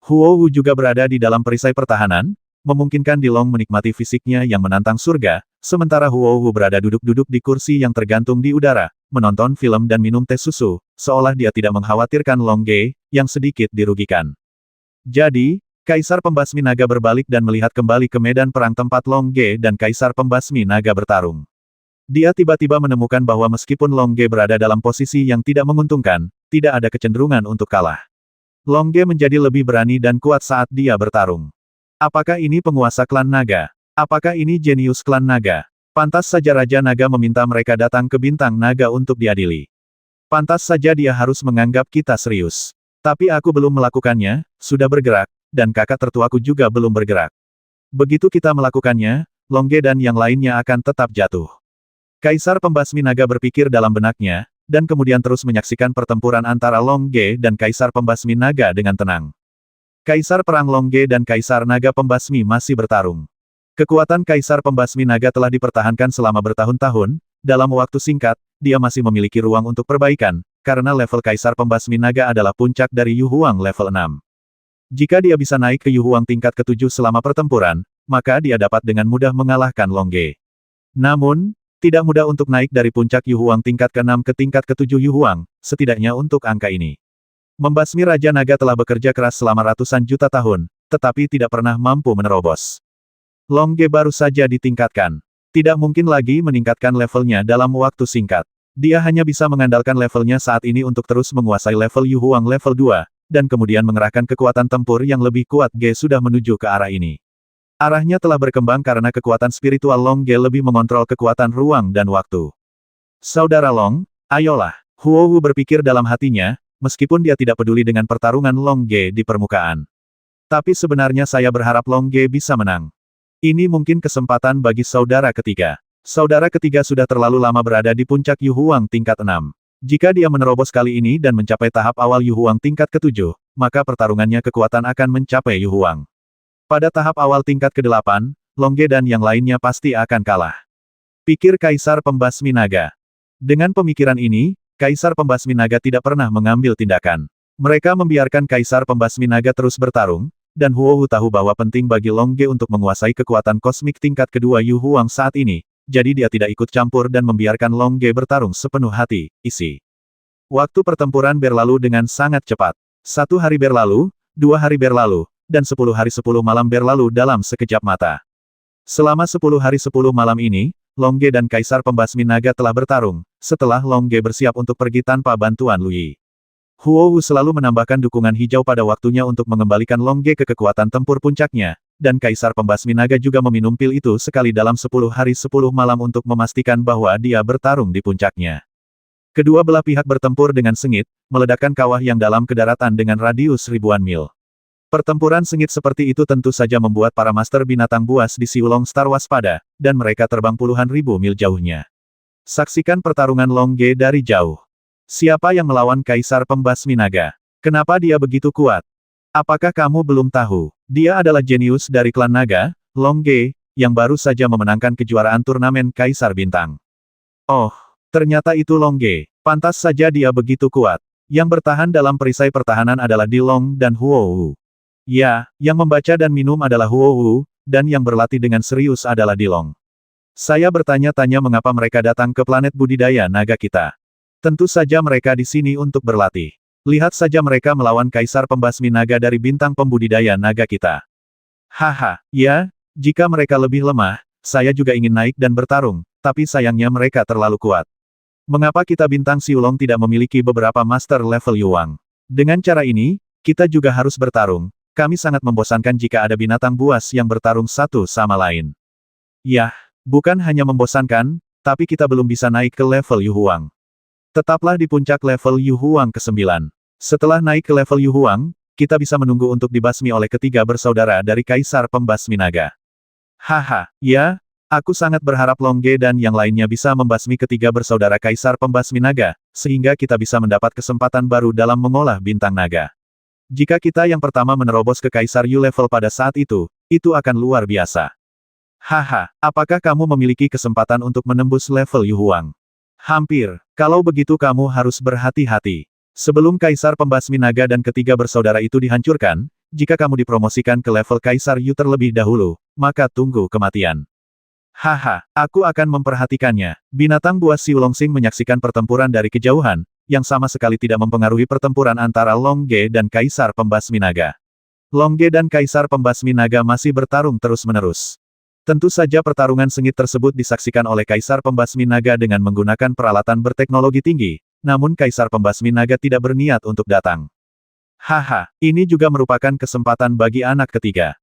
Huohu juga berada di dalam perisai pertahanan, memungkinkan Dilong menikmati fisiknya yang menantang surga, sementara Huohu berada duduk-duduk di kursi yang tergantung di udara, menonton film dan minum teh susu, seolah dia tidak mengkhawatirkan Longge, yang sedikit dirugikan. Jadi, Kaisar Pembasmi Naga berbalik dan melihat kembali ke medan perang tempat Longge dan Kaisar Pembasmi Naga bertarung. Dia tiba-tiba menemukan bahwa meskipun Longge berada dalam posisi yang tidak menguntungkan, tidak ada kecenderungan untuk kalah. Longge menjadi lebih berani dan kuat saat dia bertarung. Apakah ini penguasa klan naga? Apakah ini jenius klan naga? Pantas saja Raja Naga meminta mereka datang ke bintang naga untuk diadili. Pantas saja dia harus menganggap kita serius. Tapi aku belum melakukannya, sudah bergerak, dan kakak tertuaku juga belum bergerak. Begitu kita melakukannya, Longge dan yang lainnya akan tetap jatuh. Kaisar Pembasmi Naga berpikir dalam benaknya, dan kemudian terus menyaksikan pertempuran antara Longge dan Kaisar Pembasmi Naga dengan tenang. Kaisar Perang Longge dan Kaisar Naga Pembasmi masih bertarung. Kekuatan Kaisar Pembasmi Naga telah dipertahankan selama bertahun-tahun, dalam waktu singkat, dia masih memiliki ruang untuk perbaikan, karena level Kaisar Pembasmi Naga adalah puncak dari Yu Huang level 6. Jika dia bisa naik ke Yu Huang tingkat ke-7 selama pertempuran, maka dia dapat dengan mudah mengalahkan Longge. Namun, tidak mudah untuk naik dari puncak Yu Huang tingkat ke-6 ke tingkat ke-7 Yu Huang, setidaknya untuk angka ini. Membasmi Raja Naga telah bekerja keras selama ratusan juta tahun, tetapi tidak pernah mampu menerobos. Longge baru saja ditingkatkan. Tidak mungkin lagi meningkatkan levelnya dalam waktu singkat. Dia hanya bisa mengandalkan levelnya saat ini untuk terus menguasai level Yu Huang level 2, dan kemudian mengerahkan kekuatan tempur yang lebih kuat. G sudah menuju ke arah ini. Arahnya telah berkembang karena kekuatan spiritual Longge lebih mengontrol kekuatan ruang dan waktu. Saudara Long, ayolah. Huowu berpikir dalam hatinya, meskipun dia tidak peduli dengan pertarungan Longge di permukaan. Tapi sebenarnya saya berharap Longge bisa menang. Ini mungkin kesempatan bagi saudara ketiga. Saudara ketiga sudah terlalu lama berada di puncak Yu Huang tingkat 6. Jika dia menerobos kali ini dan mencapai tahap awal Yu Huang tingkat ke-7, maka pertarungannya kekuatan akan mencapai Yu Huang. Pada tahap awal tingkat ke-8, Longge dan yang lainnya pasti akan kalah. Pikir Kaisar Pembasmi Naga. Dengan pemikiran ini, Kaisar Pembasmi Naga tidak pernah mengambil tindakan. Mereka membiarkan Kaisar Pembasmi Naga terus bertarung, dan Huowu tahu bahwa penting bagi Longge untuk menguasai kekuatan kosmik tingkat kedua Yu Huang saat ini, jadi dia tidak ikut campur dan membiarkan Longge bertarung sepenuh hati. Isi. Waktu pertempuran berlalu dengan sangat cepat. 1 hari berlalu, 2 hari berlalu, dan 10 hari 10 malam berlalu dalam sekejap mata. Selama 10 hari 10 malam ini, Longge dan Kaisar Pembasmi Naga telah bertarung, setelah Longge bersiap untuk pergi tanpa bantuan Lu Yi. Huowu selalu menambahkan dukungan hijau pada waktunya untuk mengembalikan Longge ke kekuatan tempur puncaknya, dan Kaisar Pembasmi Naga juga meminum pil itu sekali dalam 10 hari 10 malam untuk memastikan bahwa dia bertarung di puncaknya. Kedua belah pihak bertempur dengan sengit, meledakkan kawah yang dalam ke daratan dengan radius ribuan mil. Pertempuran sengit seperti itu tentu saja membuat para master binatang buas di Siulong Star waspada, dan mereka terbang puluhan ribu mil jauhnya. Saksikan pertarungan Longge dari jauh. Siapa yang melawan Kaisar Pembasmi Naga? Kenapa dia begitu kuat? Apakah kamu belum tahu? Dia adalah jenius dari klan naga, Longge, yang baru saja memenangkan kejuaraan turnamen Kaisar Bintang. Oh, ternyata itu Longge. Pantas saja dia begitu kuat. Yang bertahan dalam perisai pertahanan adalah Dilong dan Huowu. Ya, yang membaca dan minum adalah Huowu, dan yang berlatih dengan serius adalah Dilong. Saya bertanya-tanya mengapa mereka datang ke planet budidaya naga kita. Tentu saja mereka di sini untuk berlatih. Lihat saja mereka melawan Kaisar Pembasmi Naga dari bintang pembudidaya naga kita. Haha, ya, jika mereka lebih lemah, saya juga ingin naik dan bertarung, tapi sayangnya mereka terlalu kuat. Mengapa kita bintang Siulong tidak memiliki beberapa master level Yuang? Dengan cara ini, kita juga harus bertarung. Kami sangat membosankan jika ada binatang buas yang bertarung satu sama lain. Yah, bukan hanya membosankan, tapi kita belum bisa naik ke level Yu Huang. Tetaplah di puncak level Yu Huang ke-9. Setelah naik ke level Yu Huang, kita bisa menunggu untuk dibasmi oleh ketiga bersaudara dari Kaisar Pembasmi Naga. Haha, ya, aku sangat berharap Longge dan yang lainnya bisa membasmi ketiga bersaudara Kaisar Pembasmi Naga, sehingga kita bisa mendapat kesempatan baru dalam mengolah bintang naga. Jika kita yang pertama menerobos ke Kaisar Yu level pada saat itu akan luar biasa. Haha, apakah kamu memiliki kesempatan untuk menembus level Yu Huang? Hampir. Kalau begitu kamu harus berhati-hati. Sebelum Kaisar Pembasmi Naga dan ketiga bersaudara itu dihancurkan, jika kamu dipromosikan ke level Kaisar Yu terlebih dahulu, maka tunggu kematian. Haha, aku akan memperhatikannya. Binatang buas Siulongsing menyaksikan pertempuran dari kejauhan, yang sama sekali tidak mempengaruhi pertempuran antara Longge dan Kaisar Pembasmi Naga. Longge dan Kaisar Pembasmi Naga masih bertarung terus-menerus. Tentu saja pertarungan sengit tersebut disaksikan oleh Kaisar Pembasmi Naga dengan menggunakan peralatan berteknologi tinggi, namun Kaisar Pembasmi Naga tidak berniat untuk datang. Haha, ini juga merupakan kesempatan bagi anak ketiga.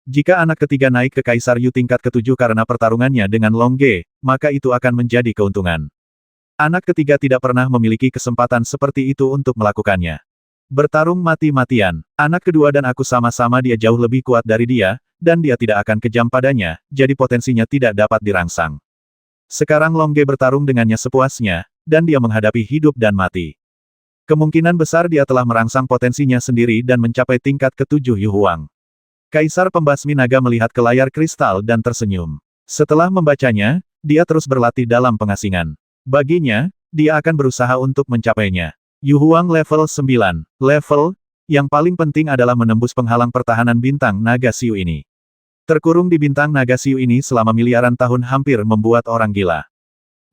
Jika anak ketiga naik ke Kaisar Yu tingkat ketujuh karena pertarungannya dengan Long Ge, maka itu akan menjadi keuntungan. Anak ketiga tidak pernah memiliki kesempatan seperti itu untuk melakukannya. Bertarung mati-matian, anak kedua dan aku sama-sama dia jauh lebih kuat dari dia, dan dia tidak akan kejam padanya, jadi potensinya tidak dapat dirangsang. Sekarang Long Ge bertarung dengannya sepuasnya, dan dia menghadapi hidup dan mati. Kemungkinan besar dia telah merangsang potensinya sendiri dan mencapai tingkat ketujuh Yu Huang. Kaisar Pembasmi Naga melihat ke layar kristal dan tersenyum. Setelah membacanya, dia terus berlatih dalam pengasingan. Baginya, dia akan berusaha untuk mencapainya. Yu Huang level 9. Level, yang paling penting adalah menembus penghalang pertahanan bintang naga Siu ini. Terkurung di bintang naga Siu ini selama miliaran tahun hampir membuat orang gila.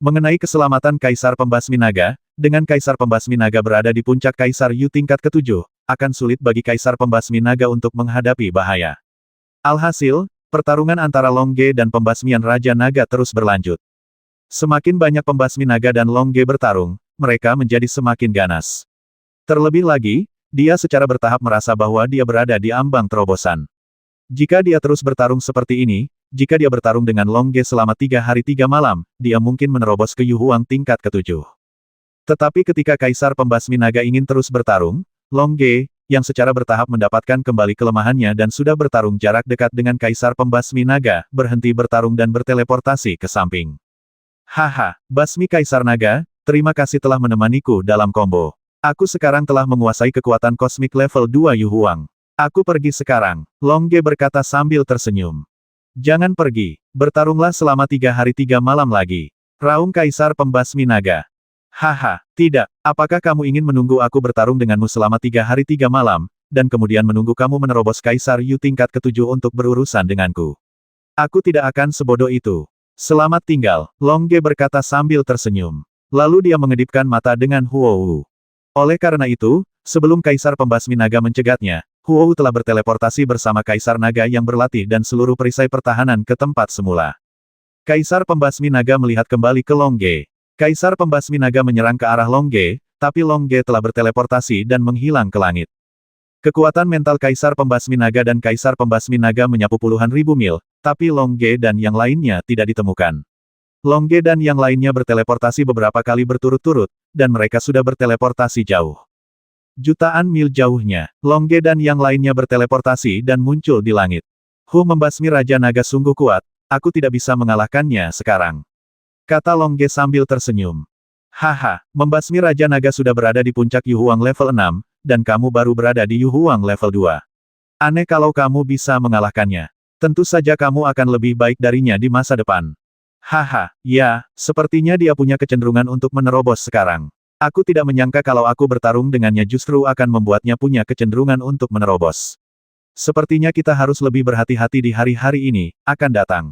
Mengenai keselamatan Kaisar Pembasmi Naga, dengan Kaisar Pembasmi Naga berada di puncak Kaisar Yu tingkat ketujuh, akan sulit bagi Kaisar Pembasmi Naga untuk menghadapi bahaya. Alhasil, pertarungan antara Long Ge dan pembasmian Raja Naga terus berlanjut. Semakin banyak pembasmi naga dan Long Ge bertarung, mereka menjadi semakin ganas. Terlebih lagi, dia secara bertahap merasa bahwa dia berada di ambang terobosan. Jika dia terus bertarung seperti ini, jika dia bertarung dengan Long Ge selama 3 hari 3 malam, dia mungkin menerobos ke Yu Huang tingkat ketujuh. Tetapi ketika Kaisar Pembasmi Naga ingin terus bertarung, Long Ge, yang secara bertahap mendapatkan kembali kelemahannya dan sudah bertarung jarak dekat dengan Kaisar Pembasmi Naga, berhenti bertarung dan berteleportasi ke samping. Haha, Basmi Kaisar Naga, terima kasih telah menemaniku dalam combo. Aku sekarang telah menguasai kekuatan kosmik level 2 Yu Huang. Aku pergi sekarang, Long Ge berkata sambil tersenyum. Jangan pergi, bertarunglah selama 3 hari 3 malam lagi. Raung Kaisar Pembasmi Naga. Haha, tidak, apakah kamu ingin menunggu aku bertarung denganmu selama 3 hari 3 malam, dan kemudian menunggu kamu menerobos Kaisar Yu tingkat ketujuh untuk berurusan denganku? Aku tidak akan sebodoh itu. Selamat tinggal, Long Ge berkata sambil tersenyum. Lalu dia mengedipkan mata dengan Huowu. Oleh karena itu, sebelum Kaisar Pembasmi Naga mencegatnya, Huowu telah berteleportasi bersama Kaisar Naga yang berlatih dan seluruh perisai pertahanan ke tempat semula. Kaisar Pembasmi Naga melihat kembali ke Long Ge. Kaisar Pembasmi Naga menyerang ke arah Long Ge, tapi Long Ge telah berteleportasi dan menghilang ke langit. Kekuatan mental Kaisar Pembasmi Naga dan Kaisar Pembasmi Naga menyapu puluhan ribu mil, tapi Long Ge dan yang lainnya tidak ditemukan. Long Ge dan yang lainnya berteleportasi beberapa kali berturut-turut, dan mereka sudah berteleportasi jauh. Jutaan mil jauhnya, Long Ge dan yang lainnya berteleportasi dan muncul di langit. Membasmi Raja Naga sungguh kuat, aku tidak bisa mengalahkannya sekarang. Kata Long Ge sambil tersenyum. Haha, membasmi Raja Naga sudah berada di puncak Yu Huang level 6, dan kamu baru berada di Yu Huang level 2. Aneh kalau kamu bisa mengalahkannya. Tentu saja kamu akan lebih baik darinya di masa depan. Haha, ya, sepertinya dia punya kecenderungan untuk menerobos sekarang. Aku tidak menyangka kalau aku bertarung dengannya justru akan membuatnya punya kecenderungan untuk menerobos. Sepertinya kita harus lebih berhati-hati di hari-hari ini, akan datang.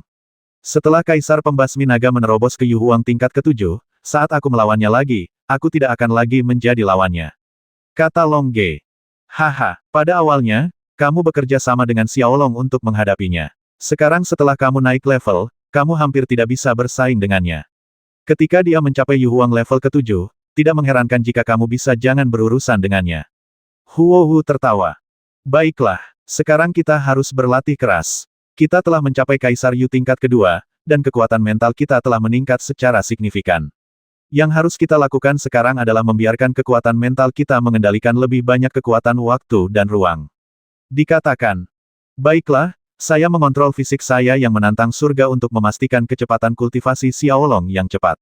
Setelah Kaisar Pembasmi Naga menerobos ke Yu Huang tingkat ketujuh, saat aku melawannya lagi, aku tidak akan lagi menjadi lawannya. Kata Long Ge. Haha, pada awalnya, kamu bekerja sama dengan Xiaolong untuk menghadapinya. Sekarang setelah kamu naik level, kamu hampir tidak bisa bersaing dengannya. Ketika dia mencapai Yu Huang level ketujuh, tidak mengherankan jika kamu bisa jangan berurusan dengannya. Huohu tertawa. Baiklah, sekarang kita harus berlatih keras. Kita telah mencapai Kaisar Yu tingkat kedua, dan kekuatan mental kita telah meningkat secara signifikan. Yang harus kita lakukan sekarang adalah membiarkan kekuatan mental kita mengendalikan lebih banyak kekuatan waktu dan ruang. Dikatakan, baiklah, saya mengontrol fisik saya yang menantang surga untuk memastikan kecepatan kultivasi Xiaolong yang cepat.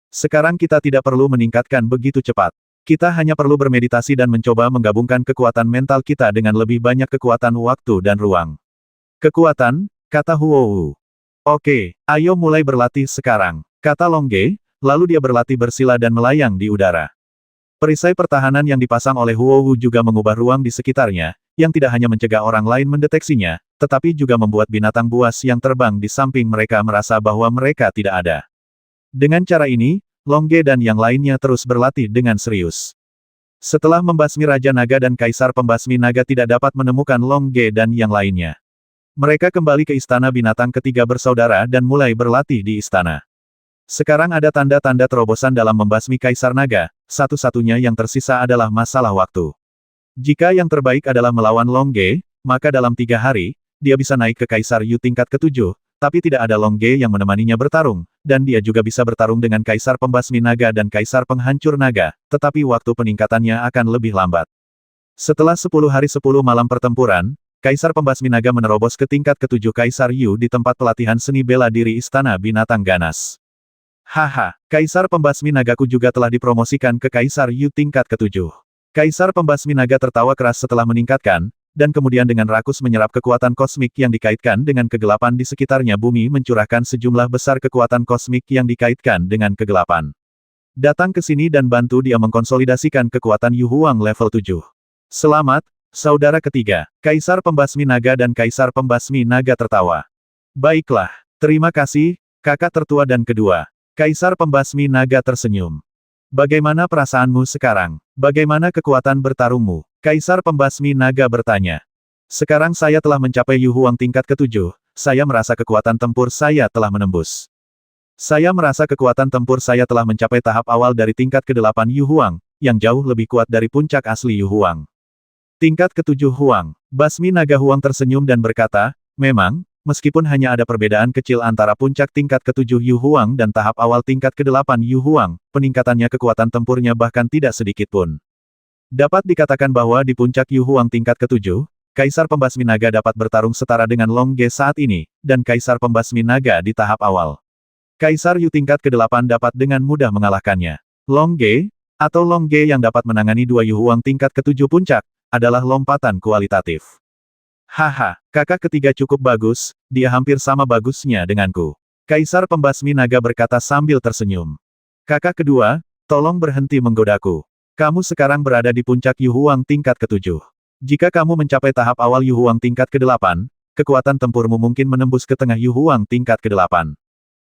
Sekarang kita tidak perlu meningkatkan begitu cepat. Kita hanya perlu bermeditasi dan mencoba menggabungkan kekuatan mental kita dengan lebih banyak kekuatan waktu dan ruang. Kekuatan, kata Huowu. Oke, ayo mulai berlatih sekarang, kata Long Ge. Lalu dia berlatih bersila dan melayang di udara. Perisai pertahanan yang dipasang oleh Huowu juga mengubah ruang di sekitarnya, yang tidak hanya mencegah orang lain mendeteksinya, tetapi juga membuat binatang buas yang terbang di samping mereka merasa bahwa mereka tidak ada. Dengan cara ini, Long Ge dan yang lainnya terus berlatih dengan serius. Setelah membasmi Raja Naga dan Kaisar Pembasmi Naga tidak dapat menemukan Long Ge dan yang lainnya. Mereka kembali ke istana binatang ketiga bersaudara dan mulai berlatih di istana. Sekarang ada tanda-tanda terobosan dalam membasmi Kaisar Naga, satu-satunya yang tersisa adalah masalah waktu. Jika yang terbaik adalah melawan Long Ge, maka dalam 3 hari, dia bisa naik ke Kaisar Yu tingkat ke-7, tapi tidak ada Long Ge yang menemaninya bertarung, dan dia juga bisa bertarung dengan Kaisar Pembasmi Naga dan Kaisar Penghancur Naga, tetapi waktu peningkatannya akan lebih lambat. Setelah 10 hari 10 malam pertempuran, Kaisar Pembasmi Naga menerobos ke tingkat ke-7 Kaisar Yu di tempat pelatihan seni bela diri Istana Binatang Ganas. Haha, Kaisar Pembasmi Nagaku juga telah dipromosikan ke Kaisar Yu tingkat ke-7. Kaisar Pembasmi Naga tertawa keras setelah meningkatkan, dan kemudian dengan rakus menyerap kekuatan kosmik yang dikaitkan dengan kegelapan di sekitarnya. Bumi mencurahkan sejumlah besar kekuatan kosmik yang dikaitkan dengan kegelapan. Datang ke sini dan bantu dia mengkonsolidasikan kekuatan Yu Huang level 7. Selamat, saudara ketiga. Kaisar Pembasmi Naga dan Kaisar Pembasmi Naga tertawa. Baiklah, terima kasih, kakak tertua dan kedua. Kaisar Pembasmi Naga tersenyum. Bagaimana perasaanmu sekarang? Bagaimana kekuatan bertarungmu? Kaisar Pembasmi Naga bertanya. Sekarang saya telah mencapai Yu Huang tingkat ke-7, saya merasa kekuatan tempur saya telah menembus. Saya merasa kekuatan tempur saya telah mencapai tahap awal dari tingkat ke-8 Yu Huang, yang jauh lebih kuat dari puncak asli Yu Huang. Tingkat ke-7 Huang. Basmi Naga Huang tersenyum dan berkata, memang, meskipun hanya ada perbedaan kecil antara puncak tingkat ke-7 Yu Huang dan tahap awal tingkat ke-8 Yu Huang, peningkatannya kekuatan tempurnya bahkan tidak sedikit pun. Dapat dikatakan bahwa di puncak Yu Huang tingkat ke-7, Kaisar Pembasmi Naga dapat bertarung setara dengan Long Ge saat ini, dan Kaisar Pembasmi Naga di tahap awal. Kaisar Yu tingkat ke-8 dapat dengan mudah mengalahkannya. Long Ge, atau Long Ge yang dapat menangani 2 Yu Huang tingkat ke-7 puncak, adalah lompatan kualitatif. Haha, kakak ketiga cukup bagus, dia hampir sama bagusnya denganku. Kaisar Pembasmi Naga berkata sambil tersenyum. Kakak kedua, tolong berhenti menggodaku. Kamu sekarang berada di puncak Yu Huang tingkat ke-7. Jika kamu mencapai tahap awal Yu Huang tingkat ke-8, kekuatan tempurmu mungkin menembus ke tengah Yu Huang tingkat ke-8.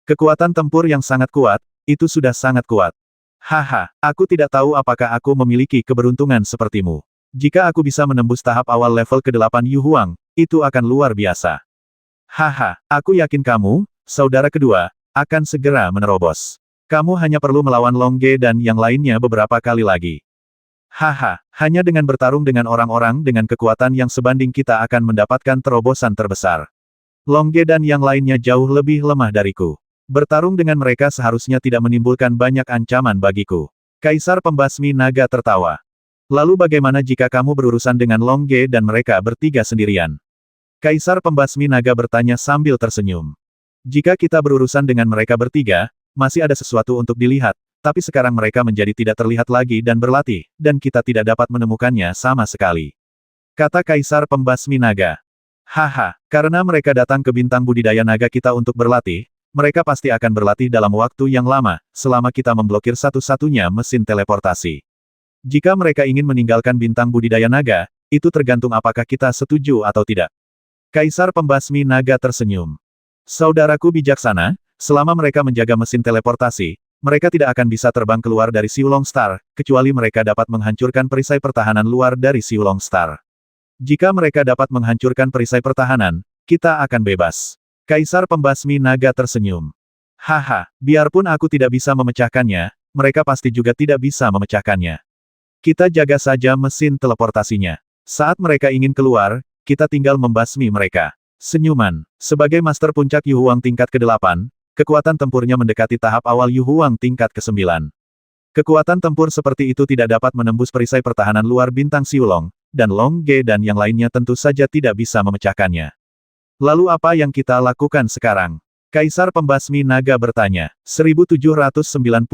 Kekuatan tempur yang sangat kuat, itu sudah sangat kuat. Haha, aku tidak tahu apakah aku memiliki keberuntungan sepertimu. Jika aku bisa menembus tahap awal level ke-8 Yu Huang, itu akan luar biasa. Haha, aku yakin kamu, saudara kedua, akan segera menerobos. Kamu hanya perlu melawan Long Ge dan yang lainnya beberapa kali lagi. Haha, hanya dengan bertarung dengan orang-orang dengan kekuatan yang sebanding kita akan mendapatkan terobosan terbesar. Long Ge dan yang lainnya jauh lebih lemah dariku. Bertarung dengan mereka seharusnya tidak menimbulkan banyak ancaman bagiku. Kaisar Pembasmi Naga tertawa. Lalu bagaimana jika kamu berurusan dengan Long Ge dan mereka bertiga sendirian? Kaisar Pembasmi Naga bertanya sambil tersenyum. Jika kita berurusan dengan mereka bertiga, masih ada sesuatu untuk dilihat, tapi sekarang mereka menjadi tidak terlihat lagi dan berlatih, dan kita tidak dapat menemukannya sama sekali. Kata Kaisar Pembasmi Naga. Haha, karena mereka datang ke bintang budidaya naga kita untuk berlatih, mereka pasti akan berlatih dalam waktu yang lama, selama kita memblokir satu-satunya mesin teleportasi. Jika mereka ingin meninggalkan bintang budidaya naga, itu tergantung apakah kita setuju atau tidak. Kaisar Pembasmi Naga tersenyum. Saudaraku bijaksana, selama mereka menjaga mesin teleportasi, mereka tidak akan bisa terbang keluar dari Siulong Star, kecuali mereka dapat menghancurkan perisai pertahanan luar dari Siulong Star. Jika mereka dapat menghancurkan perisai pertahanan, kita akan bebas. Kaisar Pembasmi Naga tersenyum. Haha, biarpun aku tidak bisa memecahkannya, mereka pasti juga tidak bisa memecahkannya. Kita jaga saja mesin teleportasinya. Saat mereka ingin keluar, kita tinggal membasmi mereka. Senyuman. Sebagai Master Puncak Yu Huang tingkat ke-8, kekuatan tempurnya mendekati tahap awal Yu Huang tingkat ke-9. Kekuatan tempur seperti itu tidak dapat menembus perisai pertahanan luar bintang Siulong, dan Long Ge dan yang lainnya tentu saja tidak bisa memecahkannya. Lalu apa yang kita lakukan sekarang? Kaisar Pembasmi Naga bertanya. 1796.